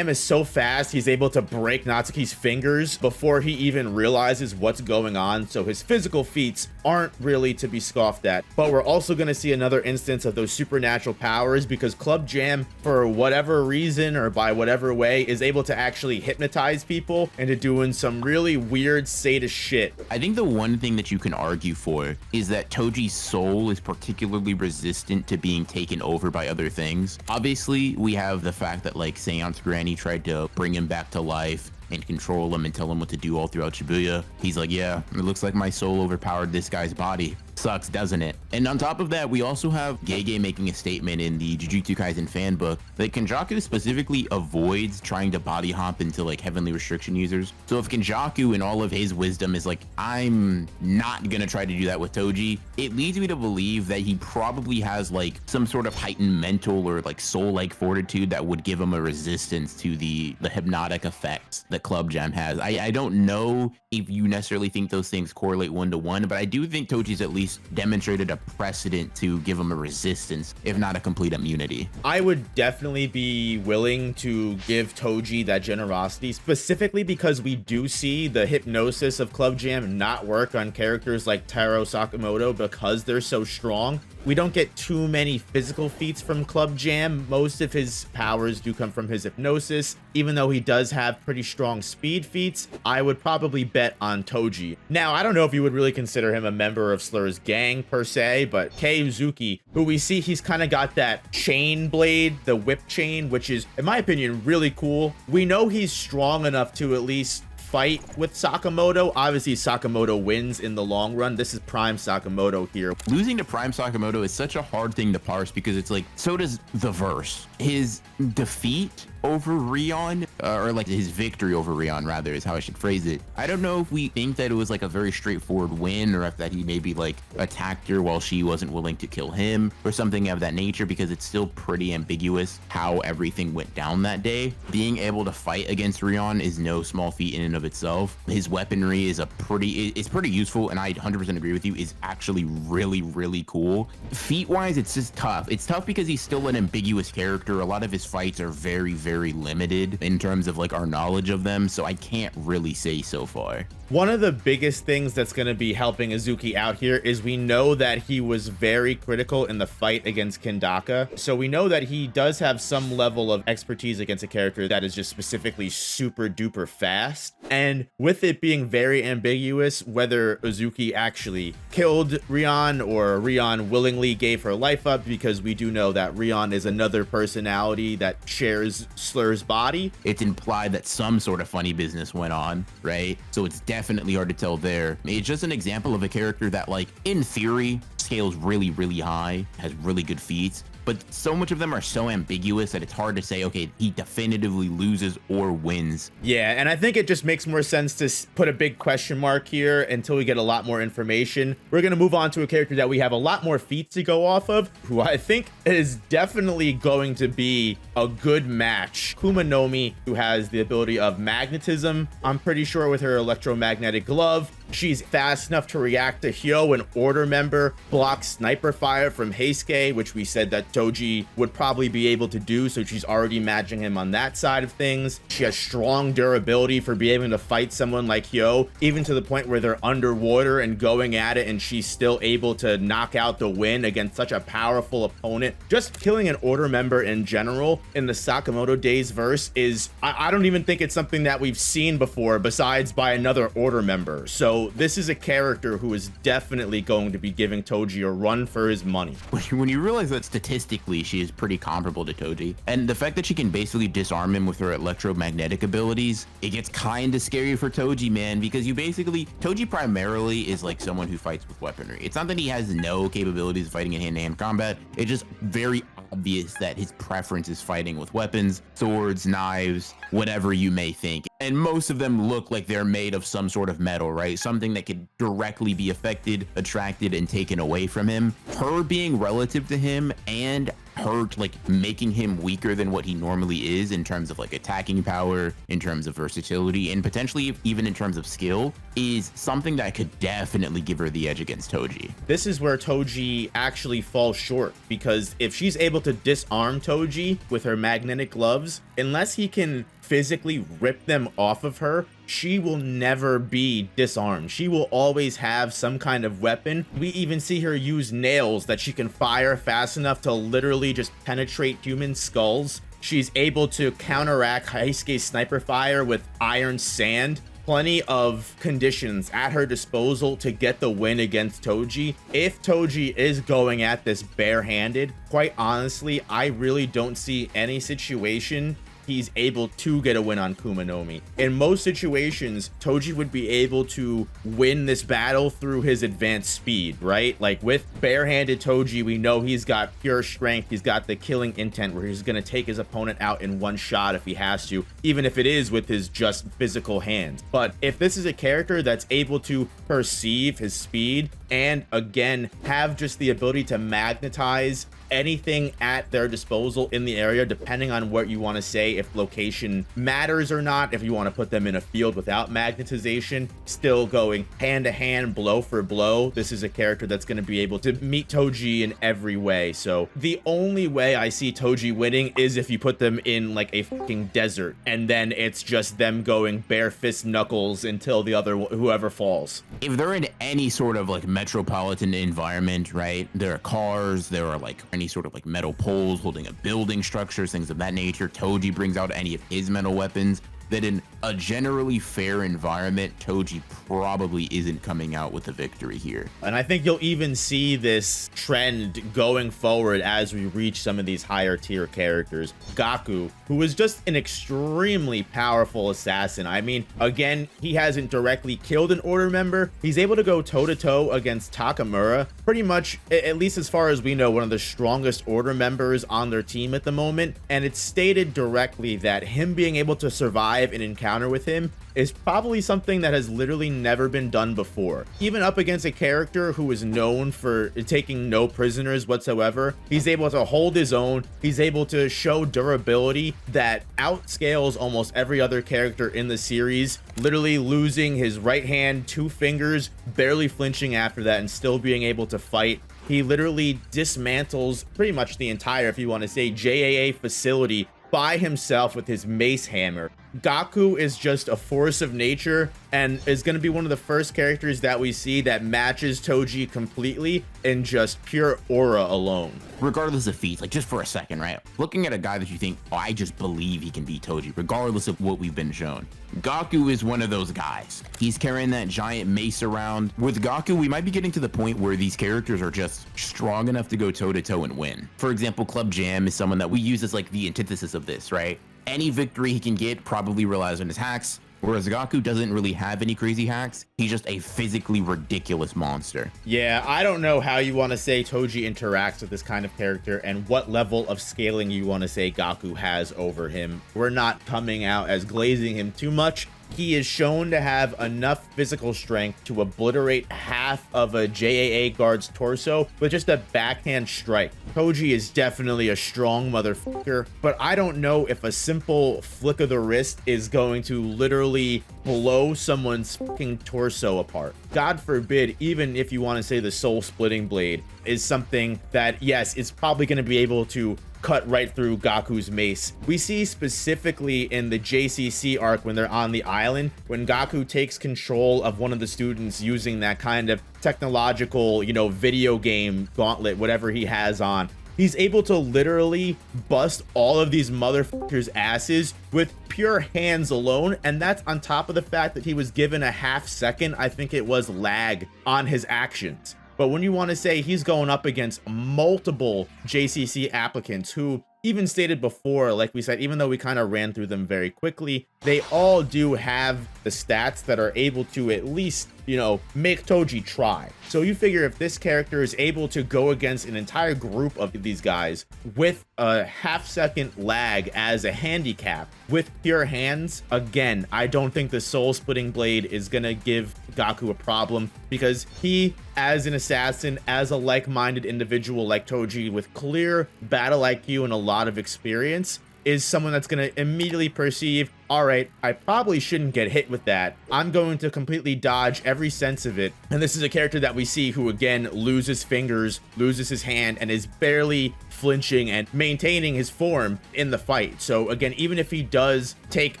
is so fast, he's able to break Natsuki's fingers before he even realizes what's going on, so his physical feats aren't really to be scoffed at. But we're also going to see another instance of those supernatural powers, because Club Jam, for whatever reason or by whatever way, is able to actually hypnotize people into doing some really weird sadist shit. I think the one thing that you can argue for is that Toji's soul is particularly resistant to being taken over by other things. Obviously, we have the fact that like Seance Granny tried to bring him back to life and control him and tell him what to do all throughout Shibuya. He's like, yeah, it looks like my soul overpowered this guy's body. Sucks, doesn't it? And on top of that, we also have Gege making a statement in the Jujutsu Kaisen fan book that Kenjaku specifically avoids trying to body hop into like heavenly restriction users. So if Kenjaku in all of his wisdom is like, I'm not gonna try to do that with Toji, it leads me to believe that he probably has like some sort of heightened mental or like soul-like fortitude that would give him a resistance to the hypnotic effects that Club Jam has. I don't know if you necessarily think those things correlate one-to-one, but I do think Toji's at least demonstrated a precedent to give him a resistance, if not a complete immunity. I would definitely be willing to give Toji that generosity, specifically because we do see the hypnosis of Club Jam not work on characters like Taro Sakamoto because they're so strong. We don't get too many physical feats from Club Jam. Most of his powers do come from his hypnosis. Even though he does have pretty strong speed feats, I would probably bet on Toji. Now, I don't know if you would really consider him a member of Slur's gang per se, but Kei Uzuki, who we see he's kind of got that chain blade, the whip chain, which is, in my opinion, really cool. We know he's strong enough to at least fight with Sakamoto. Obviously, Sakamoto wins in the long run. This is Prime Sakamoto here. Losing to Prime Sakamoto is such a hard thing to parse because it's like, so does the verse. His defeat over Rion, or like his victory over Rion rather, is how I should phrase it. I don't know if we think that it was like a very straightforward win, or if that he maybe like attacked her while she wasn't willing to kill him or something of that nature, because it's still pretty ambiguous how everything went down that day. Being able to fight against Rion is no small feat in and of itself. His weaponry is it's pretty useful, and I 100% agree with you, is actually really cool. Feat wise, it's just tough. It's tough because he's still an ambiguous character. A lot of his fights are very limited in terms of like our knowledge of them, so I can't really say so far. One of the biggest things that's going to be helping Uzuki out here is we know that he was very critical in the fight against Kendaka, so we know that he does have some level of expertise against a character that is just specifically super duper fast. And with it being very ambiguous whether Uzuki actually killed Rion or Rion willingly gave her life up, because we do know that Rion is another personality that shares Slur's body. It's implied that some sort of funny business went on, right? So it's definitely hard to tell there. It's just an example of a character that, like, in theory, scales really high, has really good feats, but so much of them are so ambiguous that it's hard to say, okay, he definitively loses or wins. Yeah, and I think it just makes more sense to put a big question mark here until we get a lot more information. We're going to move on to a character that we have a lot more feats to go off of, who I think is definitely going to be a good match. Kumanomi, who has the ability of magnetism, I'm pretty sure with her electromagnetic glove. She's fast enough to react to Hyo, an order member, block sniper fire from Heisuke, which we said that Toji would probably be able to do, so she's already matching him on that side of things. She has strong durability for being able to fight someone like Hyo, even to the point where they're underwater and going at it, and she's still able to knock out the win against such a powerful opponent. Just killing an order member in general in the Sakamoto Days verse is, I don't even think it's something that we've seen before besides by another order member. So this is a character who is definitely going to be giving Toji a run for his money. When you realize that statistically she is pretty comparable to Toji, and the fact that she can basically disarm him with her electromagnetic abilities, it gets kind of scary for Toji, man, because Toji primarily is like someone who fights with weaponry. It's not that he has no capabilities of fighting in hand-to-hand combat, it's just very obvious that his preference is fighting with weapons, swords, knives, whatever you may think. And most of them look like they're made of some sort of metal, right? Something that could directly be affected, attracted, and taken away from him. Her being relative to him and her like making him weaker than what he normally is in terms of like attacking power, in terms of versatility, and potentially even in terms of skill is something that could definitely give her the edge against Toji. This is where Toji actually falls short, because if she's able to disarm Toji with her magnetic gloves, unless he can physically rip them off of her, she will never be disarmed. She will always have some kind of weapon. We even see her use nails that she can fire fast enough to literally just penetrate human skulls. She's able to counteract Heisuke's sniper fire with iron sand. Plenty of conditions at her disposal to get the win against Toji. If Toji is going at this barehanded, quite honestly, I really don't see any situation he's able to get a win on Kumanomi. In most situations, Toji would be able to win this battle through his advanced speed, right? Like with barehanded Toji, we know he's got pure strength. He's got the killing intent where he's going to take his opponent out in one shot if he has to, even if it is with his just physical hands. But if this is a character that's able to perceive his speed and again have just the ability to magnetize anything at their disposal in the area, depending on what you want to say, if location matters or not, if you want to put them in a field without magnetization, still going hand to hand, blow for blow, this is a character that's going to be able to meet Toji in every way. So the only way I see Toji winning is if you put them in like a fucking desert, and then it's just them going bare fist knuckles until the other whoever falls. If they're in any sort of like metropolitan environment, right, there are cars, there are like any sort of like metal poles holding up building structures, things of that nature. Toji brings out any of his metal weapons. That in a generally fair environment, Toji probably isn't coming out with a victory here. And I think you'll even see this trend going forward as we reach some of these higher tier characters. Gaku, who is just an extremely powerful assassin. I mean, again, he hasn't directly killed an order member. He's able to go toe-to-toe against Takamura, pretty much, at least as far as we know, one of the strongest order members on their team at the moment. And it's stated directly that him being able to survive an encounter with him is probably something that has literally never been done before. Even up against a character who is known for taking no prisoners whatsoever, he's able to hold his own. He's able to show durability that outscales almost every other character in the series, literally losing his right hand, 2 fingers, barely flinching after that, and still being able to fight. He literally dismantles pretty much the entire, if you want to say, JAA facility by himself with his mace hammer. Gaku is just a force of nature and is going to be one of the first characters that we see that matches Toji completely in just pure aura alone. Regardless of feats, like just for a second, right? Looking at a guy that you think, oh, I just believe he can beat Toji, regardless of what we've been shown. Gaku is one of those guys. He's carrying that giant mace around. With Gaku, we might be getting to the point where these characters are just strong enough to go toe-to-toe and win. For example, Club Jam is someone that we use as like the antithesis of this, right? Any victory he can get probably relies on attacks. Whereas Gaku doesn't really have any crazy hacks. He's just a physically ridiculous monster. Yeah, I don't know how you want to say Toji interacts with this kind of character and what level of scaling you want to say Gaku has over him. We're not coming out as glazing him too much. He is shown to have enough physical strength to obliterate half of a JAA guard's torso with just a backhand strike. Toji is definitely a strong motherfucker, but I don't know if a simple flick of the wrist is going to literally blow someone's fucking torso apart. God forbid, even if you want to say the soul splitting blade is something that, yes, it's probably going to be able to cut right through Gaku's mace. We see specifically in the JCC arc when they're on the island, when Gaku takes control of one of the students using that kind of technological, you know, video game gauntlet, whatever he has on. He's able to literally bust all of these motherfuckers' asses with pure hands alone, and that's on top of the fact that he was given a half second, I think it was, lag on his actions. But when you want to say he's going up against multiple JCC applicants who, even stated before, like we said, even though we kind of ran through them very quickly, they all do have the stats that are able to at least, you know, make Toji try. So you figure if this character is able to go against an entire group of these guys with a half-second lag as a handicap with pure hands, again, I don't think the soul splitting blade is gonna give Gaku a problem, because he, as an assassin, as a like-minded individual like Toji with clear battle IQ and a lot of experience, is someone that's going to immediately perceive, all right, I probably shouldn't get hit with that. I'm going to completely dodge every sense of it. And this is a character that we see who, again, loses fingers, loses his hand, and is barely flinching and maintaining his form in the fight. So again, even if he does take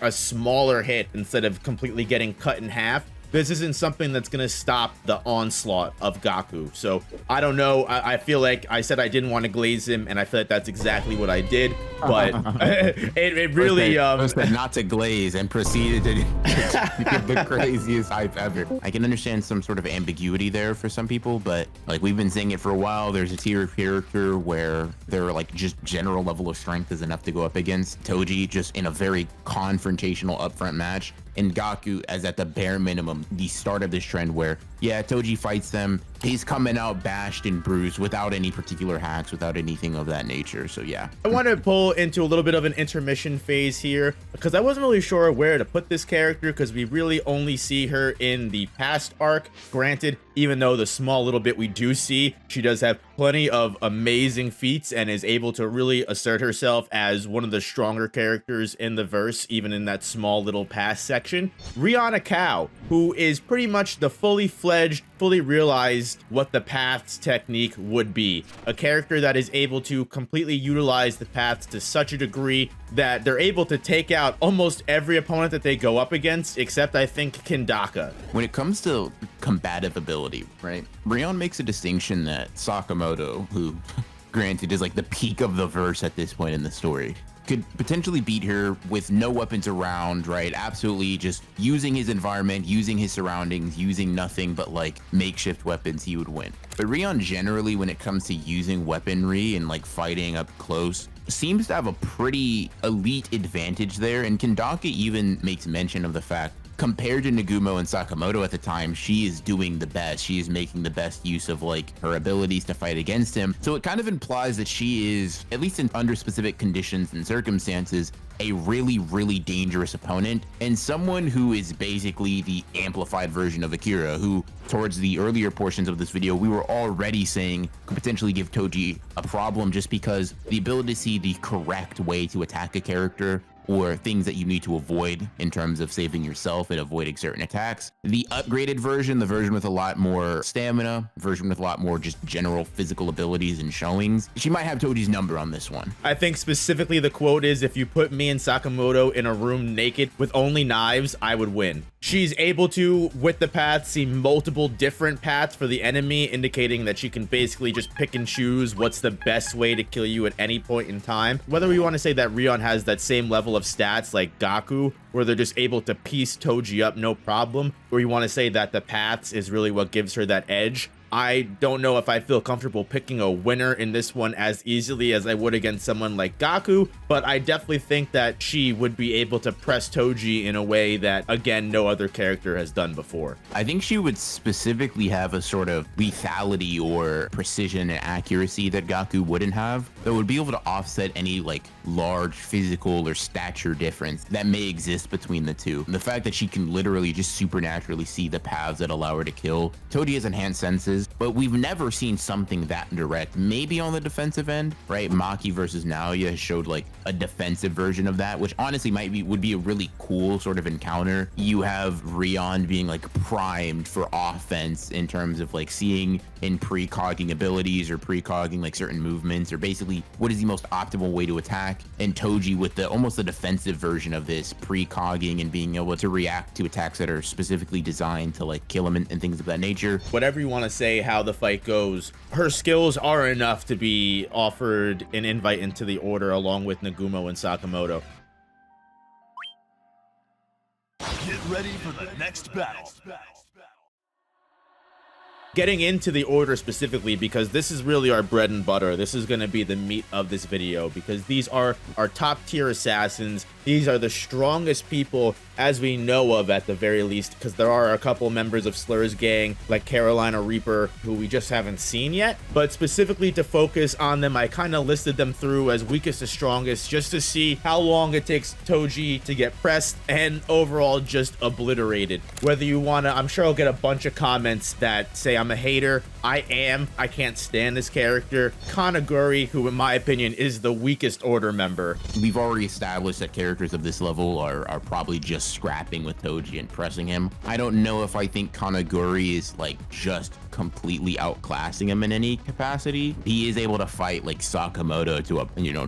a smaller hit instead of completely getting cut in half, this isn't something that's going to stop the onslaught of Gaku. So I don't know. I feel like I said I didn't want to glaze him, and I feel like that's exactly what I did. But it really said not to glaze and proceeded to give the craziest hype ever. I can understand some sort of ambiguity there for some people, but like we've been saying it for a while, there's a tier of character where their like just general level of strength is enough to go up against Toji just in a very confrontational upfront match. And Gaku as at the bare minimum, the start of this trend where, yeah, Toji fights them, he's coming out bashed and bruised without any particular hacks, without anything of that nature. So yeah. I want to pull into a little bit of an intermission phase here, because I wasn't really sure where to put this character, because we really only see her in the past arc. Granted, even though the small little bit we do see, she does have plenty of amazing feats and is able to really assert herself as one of the stronger characters in the verse, even in that small little past section. Rion Akao, who is pretty much the fully fledged, fully realized what the paths technique would be. A character that is able to completely utilize the paths to such a degree that they're able to take out almost every opponent that they go up against, except I think Kindaka. When it comes to combative ability, right? Rion makes a distinction that Sakamoto, who granted is like the peak of the verse at this point in the story, could potentially beat her with no weapons around, right? Absolutely just using his environment, using his surroundings, using nothing but like makeshift weapons, he would win. But Rion generally, when it comes to using weaponry and like fighting up close, seems to have a pretty elite advantage there. And Kindaka even makes mention of the fact, compared to Nagumo and Sakamoto at the time, she is doing the best. She is making the best use of like her abilities to fight against him. So it kind of implies that she is, at least in under specific conditions and circumstances, a really, really dangerous opponent, and someone who is basically the amplified version of Akira, who towards the earlier portions of this video, we were already saying could potentially give Toji a problem, just because the ability to see the correct way to attack a character or things that you need to avoid in terms of saving yourself and avoiding certain attacks. The upgraded version, the version with a lot more stamina, version with a lot more just general physical abilities and showings, she might have Toji's number on this one. I think specifically the quote is, if you put me and Sakamoto in a room naked with only knives, I would win. She's able to, with the paths, see multiple different paths for the enemy, indicating that she can basically just pick and choose what's the best way to kill you at any point in time. Whether we want to say that Rion has that same level of stats like Gaku, where they're just able to piece Toji up no problem, or you want to say that the paths is really what gives her that edge, I don't know if I feel comfortable picking a winner in this one as easily as I would against someone like Gaku, but I definitely think that she would be able to press Toji in a way that, again, no other character has done before. I think she would specifically have a sort of lethality or precision and accuracy that Gaku wouldn't have, that would be able to offset any like large physical or stature difference that may exist between the two. And the fact that she can literally just supernaturally see the paths that allow her to kill. Toji has enhanced senses, but we've never seen something that direct. Maybe on the defensive end, right? Maki versus Naoya showed like a defensive version of that, which honestly would be a really cool sort of encounter. You have Rion being like primed for offense in terms of like seeing in precogging abilities or precogging like certain movements, or basically what is the most optimal way to attack, and Toji with the almost the defensive version of this, precogging and being able to react to attacks that are specifically designed to like kill him and things of that nature. Whatever you want to say how the fight goes, her skills are enough to be offered an invite into the order along with Nagumo and Sakamoto. Get ready for the next battle. Getting into the order specifically, because this is really our bread and butter. This is going to be the meat of this video, because these are our top tier assassins. These are the strongest people as we know of, at the very least, because there are a couple members of Slur's gang like Carolina Reaper who we just haven't seen yet. But specifically to focus on them, I kind of listed them through as weakest to strongest just to see how long it takes Toji to get pressed and overall just obliterated. Whether you want to, I'm sure I'll get a bunch of comments that say I'm a hater. I can't stand this character. Kanaguri, who in my opinion is the weakest order member. We've already established that characters of this level are probably just scrapping with Toji and pressing him. I don't know if I think Kanaguri is like just completely outclassing him in any capacity. He is able to fight like Sakamoto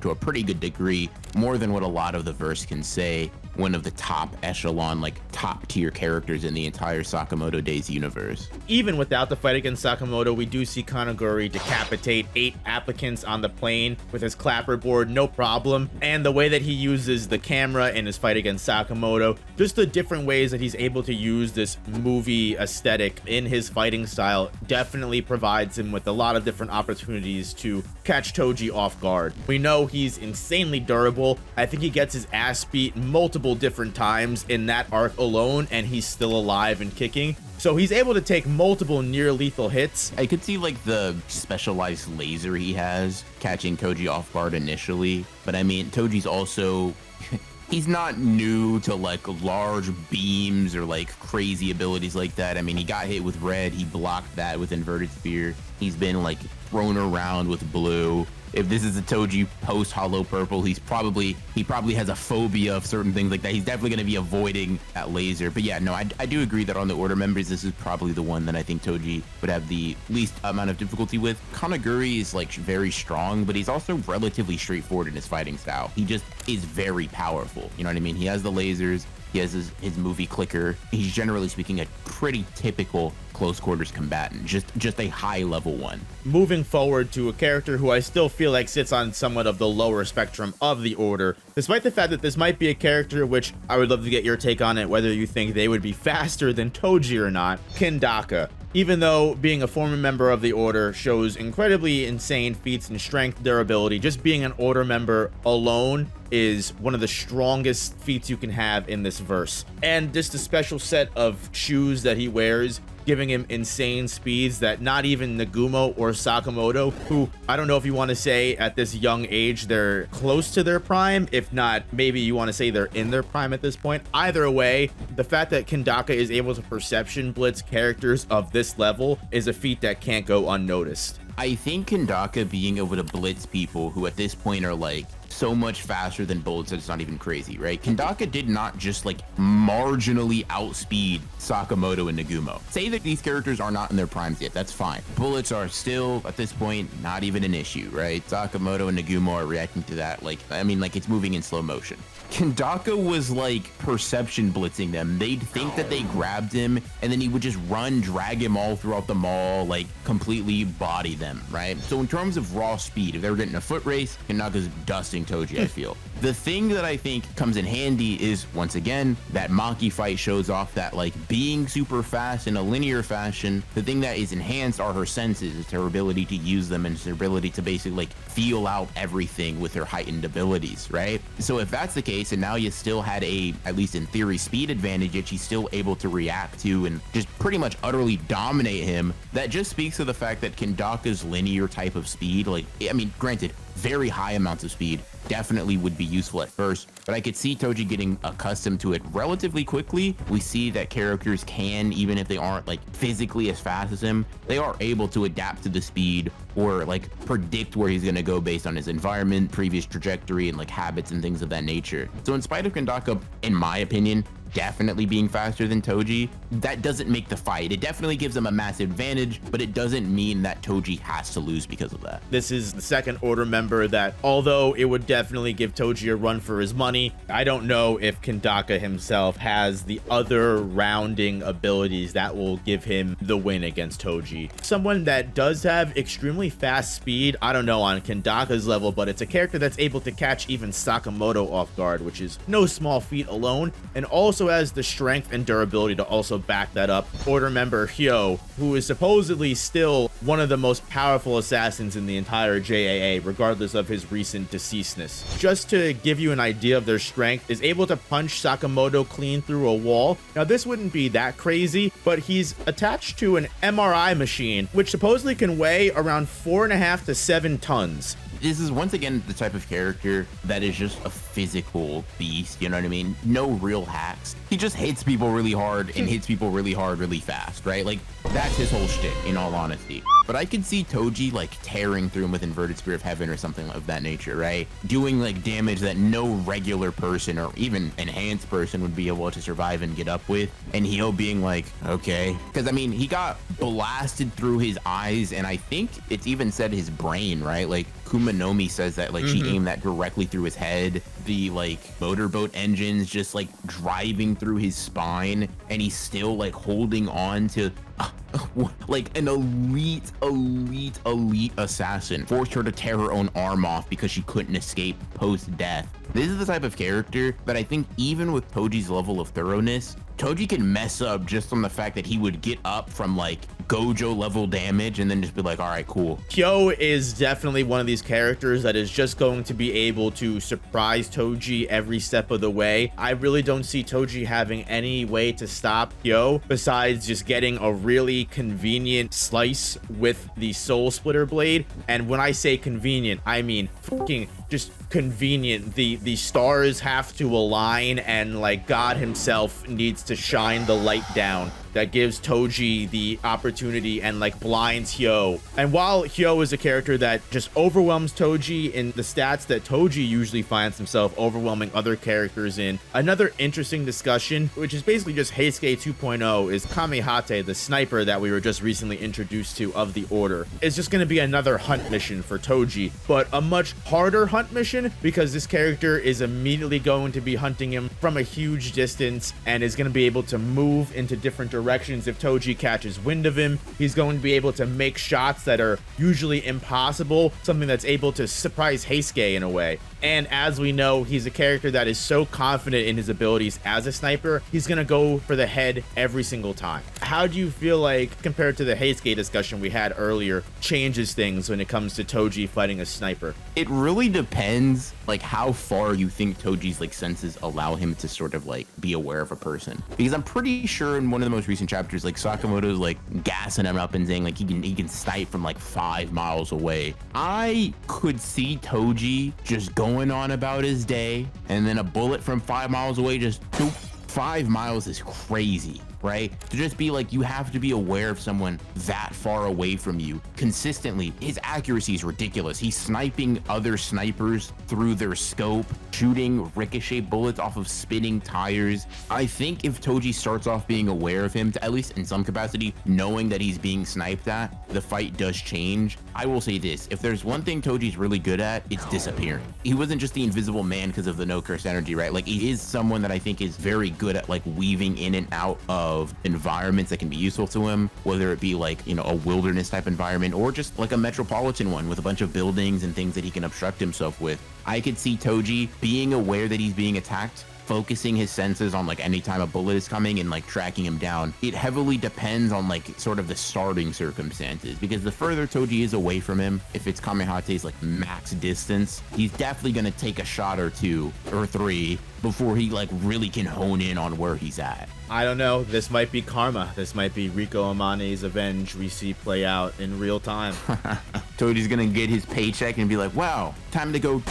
to a pretty good degree, more than what a lot of the verse can say. One of the top echelon, like top tier characters in the entire Sakamoto Days universe. Even without the fight against Sakamoto, we do see Kanaguri decapitate 8 applicants on the plane with his clapperboard, no problem. And the way that he uses the camera in his fight against Sakamoto, just the different ways that he's able to use this movie aesthetic in his fighting style, definitely provides him with a lot of different opportunities to catch Toji off guard. We know he's insanely durable. I think he gets his ass beat multiple different times in that arc alone, and he's still alive and kicking. So he's able to take multiple near lethal hits. I could see like the specialized laser he has catching Toji off guard initially, but I mean, Toji's also he's not new to like large beams or like crazy abilities like that. I mean, he got hit with red, he blocked that with inverted spear. He's been like thrown around with blue. If this is a Toji post Hollow Purple, he probably has a phobia of certain things like that. He's definitely going to be avoiding that laser. But yeah, no, I do agree that on the order members, this is probably the one that I think Toji would have the least amount of difficulty with. Kanaguri is like very strong, but he's also relatively straightforward in his fighting style. He just is very powerful. You know what I mean? He has the lasers. He has his movie clicker. He's generally speaking a pretty typical close quarters combatant, just a high level one. Moving forward to a character who I still feel like sits on somewhat of the lower spectrum of the order, despite the fact that this might be a character which I would love to get your take on it, whether you think they would be faster than Toji or not, Kindaka. Even though being a former member of the order shows incredibly insane feats in strength, durability, just being an order member alone is one of the strongest feats you can have in this verse. And just a special set of shoes that he wears, giving him insane speeds that not even Nagumo or Sakamoto, who I don't know if you want to say at this young age they're close to their prime, if not maybe you want to say they're in their prime at this point. Either way, the fact that Kindaka is able to perception blitz characters of this level is a feat that can't go unnoticed. I think Kindaka being able to blitz people who at this point are like so much faster than bullets that it's not even crazy, right? Kindaka did not just like marginally outspeed Sakamoto and Nagumo. Say that these characters are not in their primes yet, that's fine. Bullets are still at this point not even an issue, right? Sakamoto and Nagumo are reacting to that like, I mean, like it's moving in slow motion. Kindaka was like perception blitzing them. They'd think that they grabbed him and then he would just run, drag him all throughout the mall, like completely body them, right? So in terms of raw speed, if they were getting a foot race, Kindaka's dusting Toji, I feel. The thing that I think comes in handy is, once again, that Maki fight shows off that like being super fast in a linear fashion, the thing that is enhanced are her senses. It's her ability to use them, and it's her ability to basically like feel out everything with her heightened abilities, right? So if that's the case, and now you still had a, at least in theory, speed advantage that she's still able to react to and just pretty much utterly dominate him, that just speaks to the fact that Kendaka's linear type of speed, like, I mean, granted, very high amounts of speed definitely would be useful at first, but I could see Toji getting accustomed to it relatively quickly. We see that characters can, even if they aren't like physically as fast as him, they are able to adapt to the speed or like predict where he's going to go based on his environment, previous trajectory, and like habits and things of that nature. So in spite of Kendaka, in my opinion, definitely being faster than Toji, that doesn't make the fight. It definitely gives them a massive advantage, but it doesn't mean that Toji has to lose because of that. This is the second order member that, although it would definitely give Toji a run for his money, I don't know if Kendaka himself has the other rounding abilities that will give him the win against Toji. Someone that does have extremely fast speed, I don't know on Kendaka's level, but it's a character that's able to catch even Sakamoto off guard, which is no small feat alone, and also has the strength and durability to also back that up. Order member Hyo, who is supposedly still one of the most powerful assassins in the entire JAA, regardless of his recent deceasedness. Just to give you an idea of their strength, is able to punch Sakamoto clean through a wall. Now this wouldn't be that crazy, but he's attached to an MRI machine, which supposedly can weigh around 4.5 to 7 tons. This is once again the type of character that is just a physical beast, you know what I mean? No real hacks. He just hits people really hard and hits people really hard really fast, right? Like, that's his whole shtick, in all honesty. But I could see Toji like tearing through him with Inverted Spear of Heaven or something of that nature, right? Doing like damage that no regular person or even enhanced person would be able to survive and get up with. And Hyo being like, okay. Because I mean, he got blasted through his eyes, and I think it's even said his brain, right? Like, Kumanomi says that like she aimed that directly through his head. The like motorboat engines just like driving through his spine, and he's still like holding on to like an elite assassin. Forced her to tear her own arm off because she couldn't escape post-death. This is the type of character that I think even with Toji's level of thoroughness, Toji can mess up just on the fact that he would get up from like Gojo level damage and then just be like, all right, cool. Hyo is definitely one of these characters that is just going to be able to surprise Toji every step of the way. I really don't see Toji having any way to stop Hyo besides just getting a really convenient slice with the Soul Splitter blade. And when I say convenient, I mean fucking just convenient. The stars have to align, and like God himself needs to shine the light down that gives Toji the opportunity and like blinds Hyo. And while Hyo is a character that just overwhelms Toji in the stats that Toji usually finds himself overwhelming other characters in, another interesting discussion, which is basically just Heisuke 2.0, is Kamihate, the sniper that we were just recently introduced to of the Order. It's just going to be another hunt mission for Toji, but a much harder hunt mission because this character is immediately going to be hunting him from a huge distance and is going to be able to move into different directions. If Toji catches wind of him, he's going to be able to make shots that are usually impossible, something that's able to surprise Heisuke in a way. And as we know, he's a character that is so confident in his abilities as a sniper, he's gonna go for the head every single time. How do you feel like, compared to the Heisuke discussion we had earlier, changes things when it comes to Toji fighting a sniper? It really depends like how far you think Toji's like senses allow him to sort of like be aware of a person. Because I'm pretty sure in one of the most recent chapters, like Sakamoto's like gassing him up and saying like he can snipe from like 5 miles away. I could see Toji just going on about his day, and then a bullet from 5 miles away just boop. 5 miles is crazy, right? To just be like, you have to be aware of someone that far away from you consistently. His accuracy is ridiculous. He's sniping other snipers through their scope, shooting ricochet bullets off of spinning tires. I think if Toji starts off being aware of him, to at least in some capacity, knowing that he's being sniped at, the fight does change. I will say this, if there's one thing Toji's really good at, it's disappearing. He wasn't just the invisible man because of the no curse energy, right? Like, he is someone that I think is very good at like weaving in and out of of environments that can be useful to him, whether it be like, you know, a wilderness type environment or just like a metropolitan one with a bunch of buildings and things that he can obstruct himself with. I could see Toji being aware that he's being attacked, focusing his senses on like anytime a bullet is coming and like tracking him down. It heavily depends on like sort of the starting circumstances, because the further Toji is away from him, if it's Kamehate's like max distance, he's definitely going to take a shot or two or three before he like really can hone in on where he's at. I don't know. This might be karma. This might be Rico Amane's avenge we see play out in real time. Toji's going to get his paycheck and be like, wow, time to go.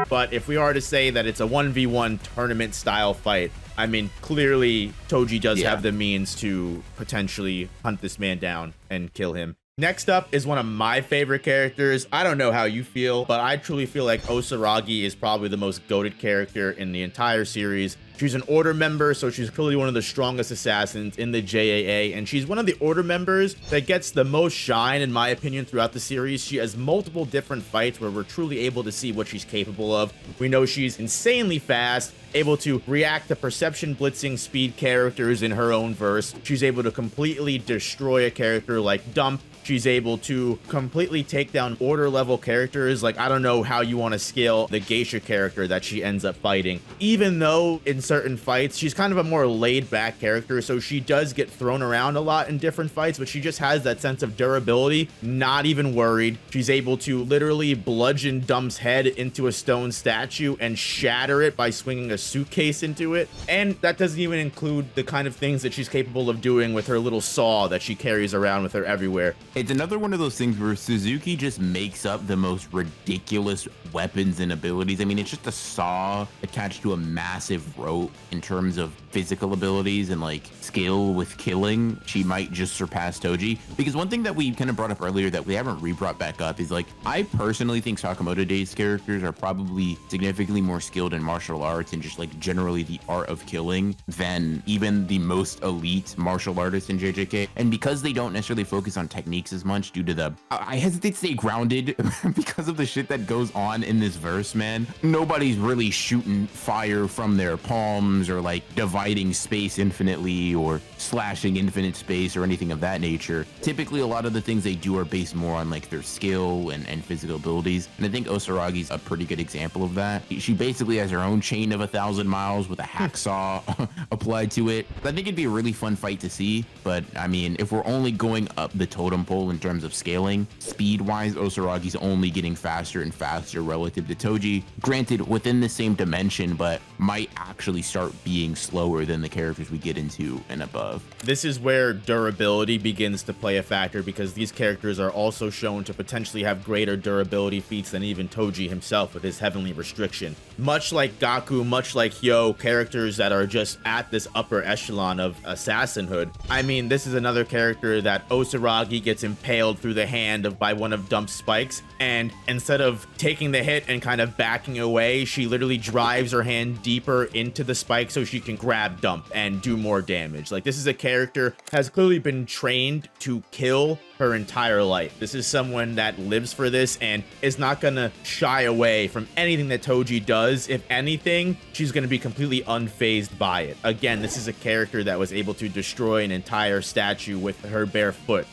But if we are to say that it's a 1v1 tournament style fight, I mean, clearly Toji does have the means to potentially hunt this man down and kill him. Next up is one of my favorite characters. I don't know how you feel, but I truly feel like Osaragi is probably the most goated character in the entire series. She's an Order member, so she's clearly one of the strongest assassins in the JAA, and she's one of the Order members that gets the most shine, in my opinion, throughout the series. She has multiple different fights where we're truly able to see what she's capable of. We know she's insanely fast, able to react to perception blitzing speed characters in her own verse. She's able to completely destroy a character like Dump. She's able to completely take down Order level characters. Like, I don't know how you want to scale the Geisha character that she ends up fighting. Even though in certain fights, she's kind of a more laid back character, so she does get thrown around a lot in different fights, but she just has that sense of durability, not even worried. She's able to literally bludgeon Dump's head into a stone statue and shatter it by swinging a suitcase into it. And that doesn't even include the kind of things that she's capable of doing with her little saw that she carries around with her everywhere. It's another one of those things where Suzuki just makes up the most ridiculous weapons and abilities. I mean, it's just a saw attached to a massive rope. In terms of physical abilities and like skill with killing, she might just surpass Toji. Because one thing that we kind of brought up earlier that we haven't re-brought back up is like, I personally think Sakamoto Days characters are probably significantly more skilled in martial arts and just like generally the art of killing than even the most elite martial artists in JJK. And because they don't necessarily focus on techniques as much due to the, I hesitate to say grounded because of the shit that goes on in this verse, man. Nobody's really shooting fire from their palms or like dividing space infinitely or slashing infinite space or anything of that nature. Typically, a lot of the things they do are based more on like their skill and physical abilities. And I think Osaragi's a pretty good example of that. She basically has her own chain of 1,000 miles with a hacksaw applied to it. I think it'd be a really fun fight to see. But I mean, if we're only going up the totem pole in terms of scaling, speed-wise, Osaragi's only getting faster and faster relative to Toji. Granted, within the same dimension, but might actually start being slower than the characters we get into and above. This is where durability begins to play a factor, because these characters are also shown to potentially have greater durability feats than even Toji himself with his heavenly restriction. Much like Gaku, much like Hyo, characters that are just at this upper echelon of assassinhood. I mean, this is another character that Osaragi gets impaled through the hand by one of Dump's spikes, and instead of taking the hit and kind of backing away, she literally drives her hand deeper into the spike so she can grab Dump and do more damage. Like, this is a character has clearly been trained to kill her entire life. This is someone that lives for this and is not gonna shy away from anything that Toji does. If anything, she's gonna be completely unfazed by it. Again, this is a character that was able to destroy an entire statue with her bare foot.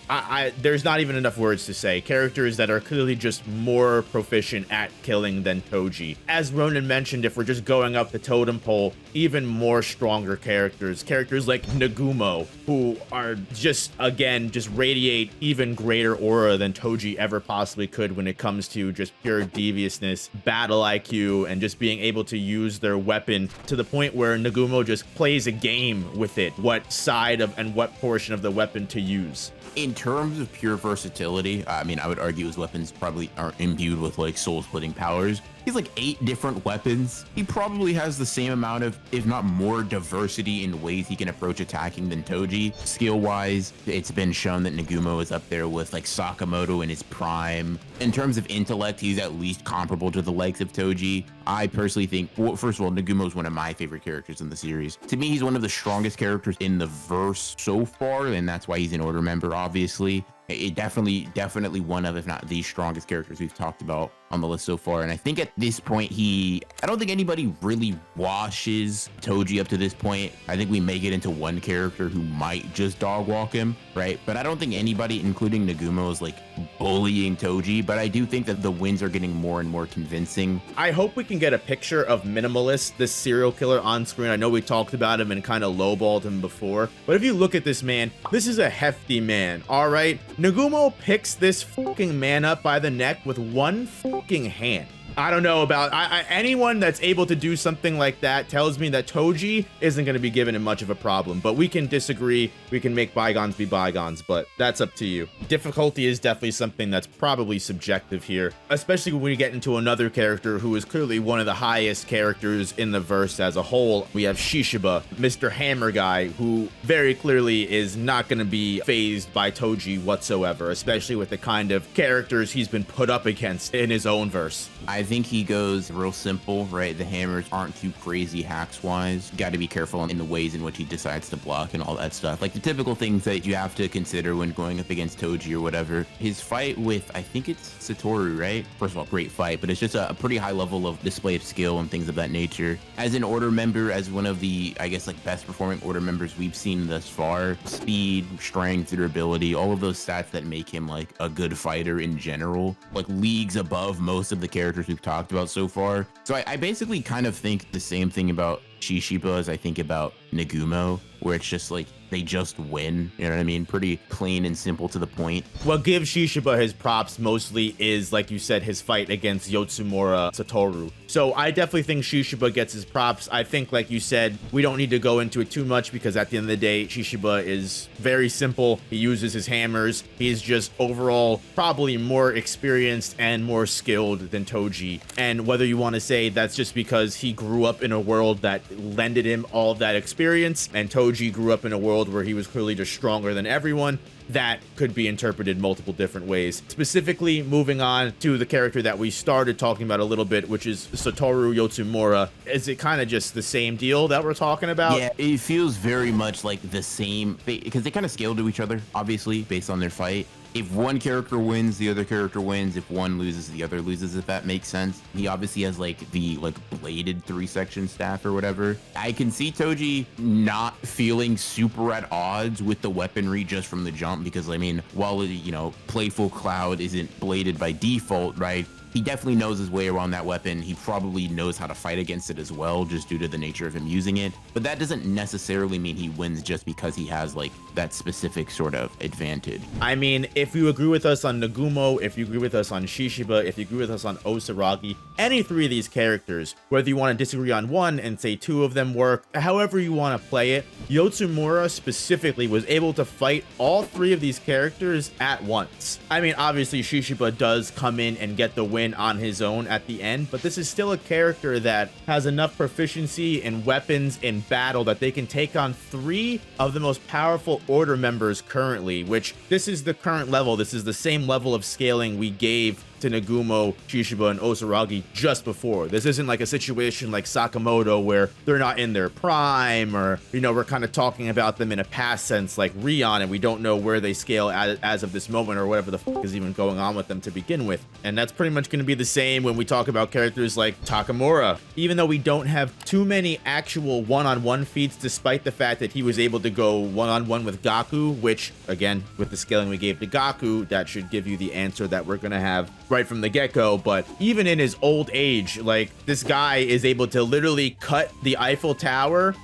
There's not even enough words to say. Characters that are clearly just more proficient at killing than Toji. As Ronan mentioned, if we're just going up the totem pole, even more stronger characters like Nagumo, who are just, again, just radiate even greater aura than Toji ever possibly could when it comes to just pure deviousness, battle IQ, and just being able to use their weapon to the point where Nagumo just plays a game with it, what side of and what portion of the weapon to use. In terms of pure versatility, I mean, I would argue his weapons probably aren't imbued with like soul-splitting powers. He's like 8 different weapons. He probably has the same amount of, if not more, diversity in ways he can approach attacking than Toji. Skill-wise, it's been shown that Nagumo is up there with like Sakamoto in his prime. In terms of intellect, he's at least comparable to the likes of Toji. I personally think, well, first of all, Nagumo is one of my favorite characters in the series. To me, he's one of the strongest characters in the verse so far, and that's why he's an Order member, obviously. Definitely one of, if not the strongest characters we've talked about on the list so far. And I think at this point, I don't think anybody really washes Toji up to this point. I think we may get into one character who might just dog walk him, right? But I don't think anybody, including Nagumo, is like bullying Toji. But I do think that the wins are getting more and more convincing. I hope we can get a picture of Minimalist, this serial killer, on screen. I know we talked about him and kind of lowballed him before, but if you look at this man, this is a hefty man, all right? Nagumo picks this fucking man up by the neck with one fucking hand. I don't know about anyone that's able to do something like that tells me that Toji isn't going to be given much of a problem, but we can disagree. We can make bygones be bygones, but that's up to you. Difficulty is definitely something that's probably subjective here, especially when we get into another character who is clearly one of the highest characters in the verse as a whole. We have Shishiba, Mr. Hammer Guy, who very clearly is not going to be fazed by Toji whatsoever, especially with the kind of characters he's been put up against in his own verse. I think he goes real simple, right? The hammers aren't too crazy hacks wise. Got to be careful in the ways in which he decides to block and all that stuff. Like the typical things that you have to consider when going up against Toji or whatever. His fight with, I think it's Satoru, right? First of all, great fight, but it's just a pretty high level of display of skill and things of that nature. As an order member, as one of the, I guess, like best performing order members we've seen thus far, speed, strength, durability, all of those stats that make him like a good fighter in general, like leagues above most of the characters we've talked about so far. So I basically kind of think the same thing about Shishiba as I think about Nagumo, where it's just like they just win, you know what I mean? Pretty plain and simple to the point. What gives Shishiba his props mostly is, like you said, his fight against Yotsumura Satoru. So I definitely think Shishiba gets his props. I think, like you said, we don't need to go into it too much because at the end of the day, Shishiba is very simple. He uses his hammers. He's just overall probably more experienced and more skilled than Toji. And whether you want to say that's just because he grew up in a world that lended him all of that experience, and Toji grew up in a world where he was clearly just stronger than everyone, that could be interpreted multiple different ways. Specifically, moving on to the character that we started talking about a little bit, which is Satoru Yotsumura. Is it kind of just the same deal that we're talking about? Yeah, it feels very much like the same, because they kind of scale to each other, obviously, based on their fight. If one character wins, the other character wins. If one loses, the other loses, if that makes sense. He obviously has like the bladed 3-section staff or whatever. I can see Toji not feeling super at odds with the weaponry just from the jump, because I mean, while, you know, Playful Cloud isn't bladed by default, right? He definitely knows his way around that weapon. He probably knows how to fight against it as well, just due to the nature of him using it. But that doesn't necessarily mean he wins just because he has like that specific sort of advantage. I mean, if you agree with us on Nagumo, if you agree with us on Shishiba, if you agree with us on Osaragi, any three of these characters, whether you want to disagree on one and say two of them work, however you want to play it, Yotsumura specifically was able to fight all three of these characters at once. I mean, obviously Shishiba does come in and get the win on his own at the end, but this is still a character that has enough proficiency in weapons in battle that they can take on three of the most powerful order members currently, which this is the current level. This is the same level of scaling we gave to Nagumo, Shishiba, and Osaragi just before. This isn't like a situation like Sakamoto where they're not in their prime, or, you know, we're kind of talking about them in a past sense like Rion, and we don't know where they scale as of this moment, or whatever the fuck is even going on with them to begin with. And that's pretty much going to be the same when we talk about characters like Takamura. Even though we don't have too many actual one-on-one feats, despite the fact that he was able to go one-on-one with Gaku, which, again, with the scaling we gave to Gaku, that should give you the answer that we're going to have right from the get-go. But even in his old age, like, this guy is able to literally cut the Eiffel Tower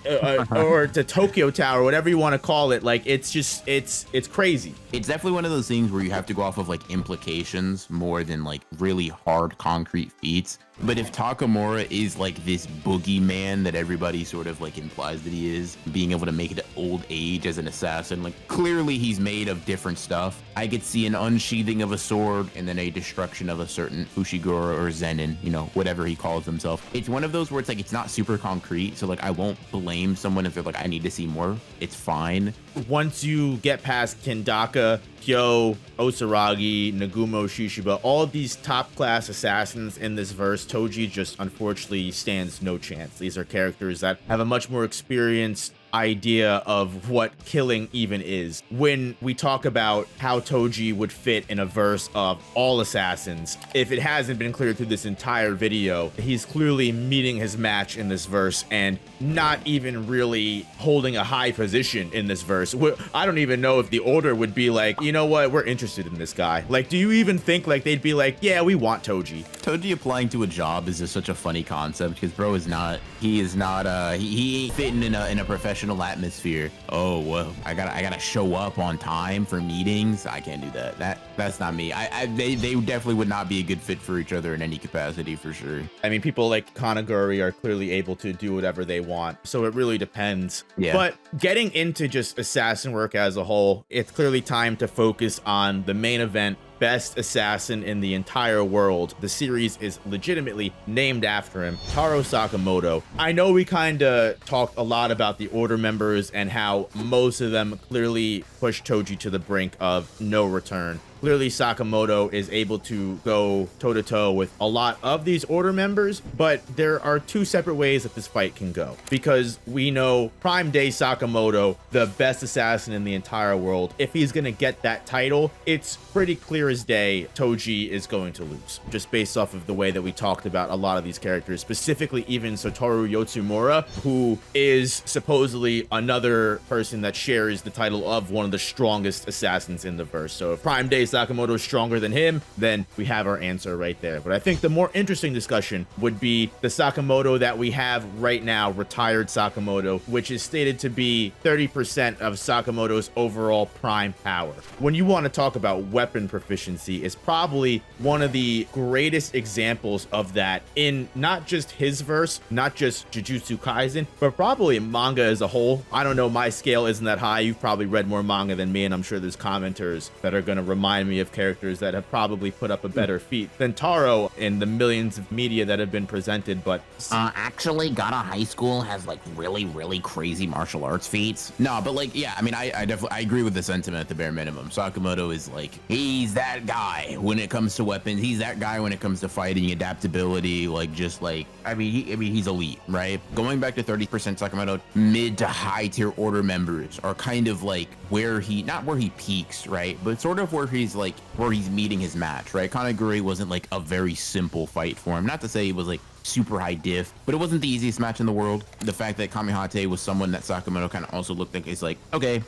or the Tokyo Tower, whatever you want to call it. Like, it's just, it's crazy. It's definitely one of those things where you have to go off of like implications more than like really hard concrete feats. But if Takamura is like this boogeyman that everybody sort of like implies that he is, being able to make it old age as an assassin, like clearly he's made of different stuff. I could see an unsheathing of a sword and then a destruction of a certain Fushiguro or Zenin, you know, whatever he calls himself. It's one of those where it's like, it's not super concrete. So like, I won't blame someone if they're like, I need to see more. It's fine. Once you get past Kendaka, Kyo, Osaragi, Nagumo, Shishiba, all of these top class assassins in this verse, Toji just unfortunately stands no chance. These are characters that have a much more experienced idea of what killing even is. When we talk about how Toji would fit in a verse of all assassins, if it hasn't been clear through this entire video, he's clearly meeting his match in this verse and not even really holding a high position in this verse. I don't even know if the order would be like, you know what, we're interested in this guy. Like, do you even think like they'd be like, yeah, we want Toji? Toji applying to a job is just such a funny concept because bro is not, he ain't fitting in a professional atmosphere. Oh, well, I gotta show up on time for meetings. I can't do that. That's not me. They definitely would not be a good fit for each other in any capacity for sure. I mean, people like Kanaguri are clearly able to do whatever they want, so it really depends. Yeah. But getting into just assassin work as a whole, it's clearly time to focus on the main event, best assassin in the entire world. The series is legitimately named after him, Taro Sakamoto. I know we kind of talked a lot about the order members and how most of them clearly push Toji to the brink of no return. Clearly, Sakamoto is able to go toe-to-toe with a lot of these order members, but there are two separate ways that this fight can go. Because we know Prime Day Sakamoto, the best assassin in the entire world, if he's going to get that title, it's pretty clear as day Toji is going to lose. Just based off of the way that we talked about a lot of these characters, specifically even Satoru Yotsumura, who is supposedly another person that shares the title of one of the strongest assassins in the verse. So if Prime Day Sakamoto is stronger than him, then we have our answer right there. But I think the more interesting discussion would be the Sakamoto that we have right now, retired Sakamoto, which is stated to be 30% of Sakamoto's overall prime power. When you want to talk about weapon proficiency, is probably one of the greatest examples of that in not just his verse, not just Jujutsu Kaisen, but probably manga as a whole. I don't know, my scale isn't that high. You've probably read more manga than me, and I'm sure there's commenters that are going to remind me of characters that have probably put up a better feat than Taro in the millions of media that have been presented. But actually Gata High School has like really crazy martial arts feats. No, but like, yeah, I mean, I definitely agree with the sentiment at the bare minimum. Sakamoto is like, he's that guy when it comes to weapons. He's that guy when it comes to fighting, adaptability, like just like, I mean, he's elite, right? Going back to 30% Sakamoto, mid to high tier order members are kind of like where he, not where he peaks, right? But sort of where he's like, where he's meeting his match, right? Kanaguri wasn't like a very simple fight for him. Not to say he was like super high diff, but it wasn't the easiest match in the world. The fact that Kamihate was someone that Sakamoto kind of also looked like, is like, okay,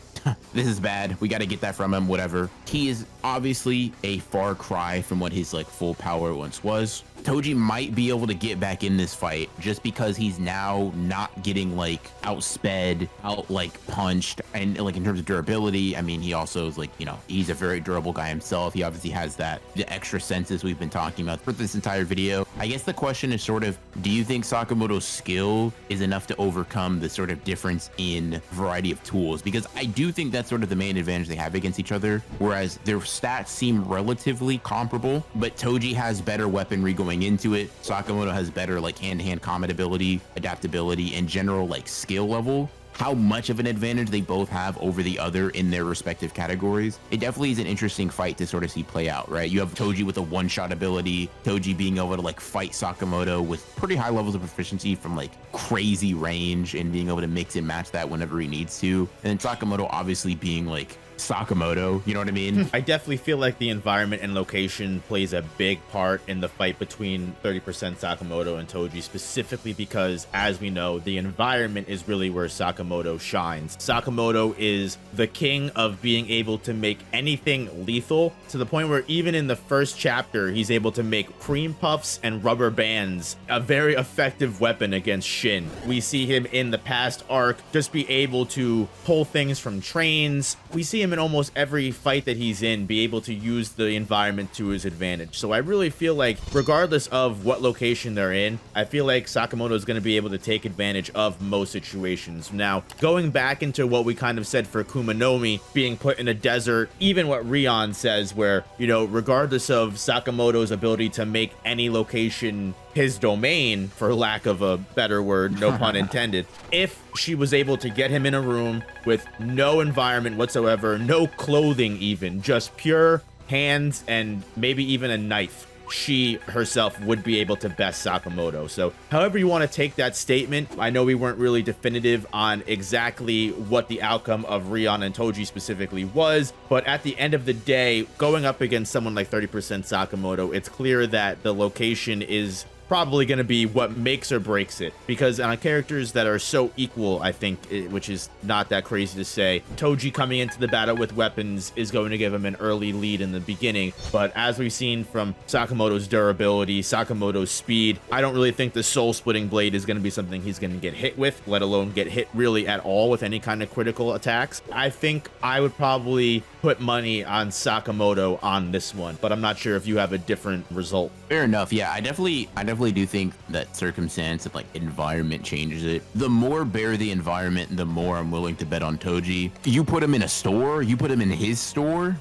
this is bad. We got to get that from him, whatever. He is obviously a far cry from what his like full power once was. Toji might be able to get back in this fight just because he's now not getting like outsped, out like punched, and like in terms of durability, I mean, he also is like, you know, he's a very durable guy himself. He obviously has that, the extra senses we've been talking about for this entire video. I guess the question is sort of, do you think Sakamoto's skill is enough to overcome the sort of difference in variety of tools? Because I do think that's sort of the main advantage they have against each other, whereas their stats seem relatively comparable, but Toji has better weaponry going into it. Sakamoto has better like hand-to-hand combat ability, adaptability, and general like skill level. How much of an advantage they both have over the other in their respective categories, it definitely is an interesting fight to sort of see play out, right? You have Toji with a one-shot ability, Toji being able to like fight Sakamoto with pretty high levels of proficiency from like crazy range and being able to mix and match that whenever he needs to. And then Sakamoto obviously being like Sakamoto, you know what I mean? I definitely feel like the environment and location plays a big part in the fight between 30% Sakamoto and Toji, specifically because, as we know, the environment is really where Sakamoto shines. Sakamoto is the king of being able to make anything lethal, to the point where even in the first chapter, he's able to make cream puffs and rubber bands a very effective weapon against Shin. We see him in the past arc just be able to pull things from trains. We see him in almost every fight that he's in be able to use the environment to his advantage. So I really feel like regardless of what location they're in, I feel like Sakamoto is going to be able to take advantage of most situations. Now, going back into what we kind of said for Kumanomi being put in a desert, even what Rion says where, you know, regardless of Sakamoto's ability to make any location his domain, for lack of a better word, no pun intended, if she was able to get him in a room with no environment whatsoever, no clothing even, just pure hands and maybe even a knife, she herself would be able to best Sakamoto. So however you want to take that statement, I know we weren't really definitive on exactly what the outcome of Rion and Toji specifically was, but at the end of the day, going up against someone like 30% Sakamoto, it's clear that the location is probably going to be what makes or breaks it, because on characters that are so equal, I think, which is not that crazy to say, Toji coming into the battle with weapons is going to give him an early lead in the beginning. But as we've seen from Sakamoto's durability, Sakamoto's speed, I don't really think the soul splitting blade is going to be something he's going to get hit with, let alone get hit really at all with any kind of critical attacks. I think I would probably put money on Sakamoto on this one, but I'm not sure if you have a different result. Fair enough. Yeah, I definitely do think that circumstance and like environment changes it. The more bare the environment, the more I'm willing to bet on Toji. You put him in a store, you put him in his store.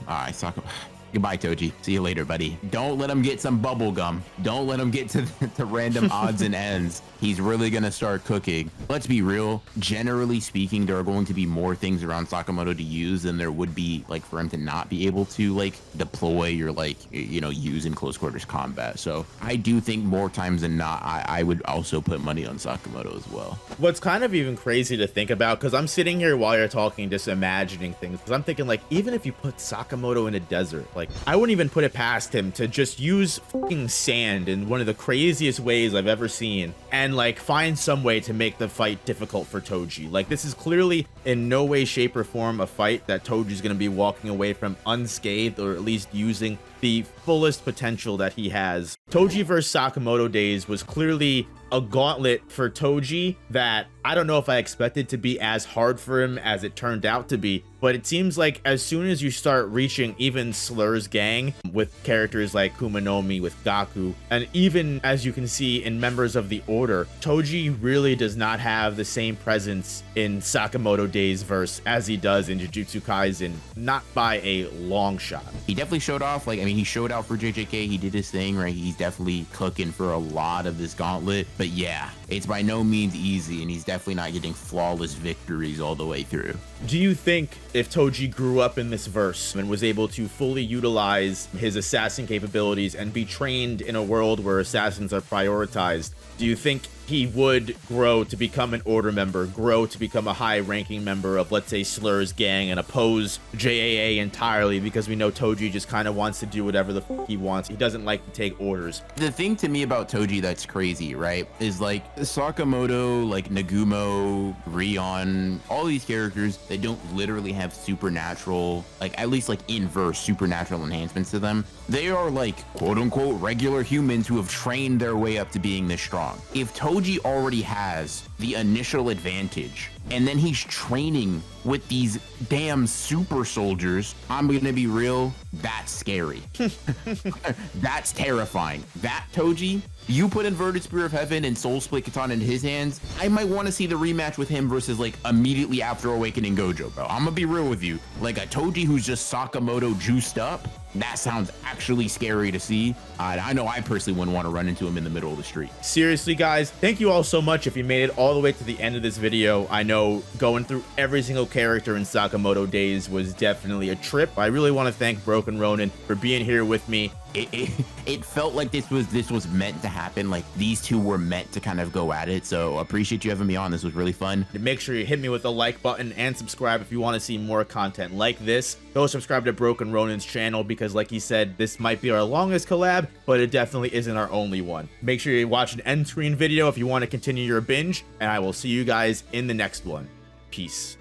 Goodbye, Toji. See you later, buddy. Don't let him get some bubble gum. Don't let him get to random odds and ends. He's really going to start cooking. Let's be real. Generally speaking, there are going to be more things around Sakamoto to use than there would be like for him to not be able to like deploy or like, you know, use in close quarters combat. So I do think more times than not, I would also put money on Sakamoto as well. What's kind of even crazy to think about, because I'm sitting here while you're talking, just imagining things, because I'm thinking like, even if you put Sakamoto in a desert, like I wouldn't even put it past him to just use fucking sand in one of the craziest ways I've ever seen and like find some way to make the fight difficult for Toji. Like this is clearly in no way, shape or form a fight that Toji's going to be walking away from unscathed, or at least using the fullest potential that he has. Toji vs Sakamoto Days was clearly a gauntlet for Toji that I don't know if I expected to be as hard for him as it turned out to be, but it seems like as soon as you start reaching even Slur's gang with characters like Kumanomi, with Gaku, and even as you can see in members of the Order, Toji really does not have the same presence in Sakamoto Days verse as he does in Jujutsu Kaisen, not by a long shot. He definitely showed off, like, I mean, he showed out for JJK, he did his thing, right? He's definitely cooking for a lot of this gauntlet, but yeah, it's by no means easy, and he's definitely not getting flawless victories all the way through. Do you think if Toji grew up in this verse and was able to fully utilize his assassin capabilities and be trained in a world where assassins are prioritized, do you think he would grow to become an Order member, grow to become a high-ranking member of, let's say, Slur's gang, and oppose JAA entirely, because we know Toji just kind of wants to do whatever the fuck he wants. He doesn't like to take orders. The thing to me about Toji that's crazy, right, is like Sakamoto, like Nagumo, Rion, all these characters that don't literally have supernatural, like at least like inverse supernatural enhancements to them. They are like quote-unquote regular humans who have trained their way up to being this strong. If Toji already has the initial advantage, and then he's training with these damn super soldiers, I'm gonna be real, that's scary. That's terrifying. That Toji, you put Inverted Spear of Heaven and Soul Split Katana in his hands, I might want to see the rematch with him versus like immediately after Awakening Gojo, bro. I'm gonna be real with you. Like a Toji who's just Sakamoto juiced up, that sounds actually scary to see. I know I personally wouldn't want to run into him in the middle of the street. Seriously, guys, thank you all so much if you made it all the way to the end of this video. I know going through every single character in Sakamoto Days was definitely a trip. I really want to thank Broken Ronin for being here with me. It felt like this was meant to happen. Like these two were meant to kind of go at it. So appreciate you having me on. This was really fun. Make sure you hit me with the like button and subscribe if you want to see more content like this. Go subscribe to Broken Ronin's channel, because like he said, this might be our longest collab, but it definitely isn't our only one. Make sure you watch an end screen video if you want to continue your binge, and I will see you guys in the next one. Peace.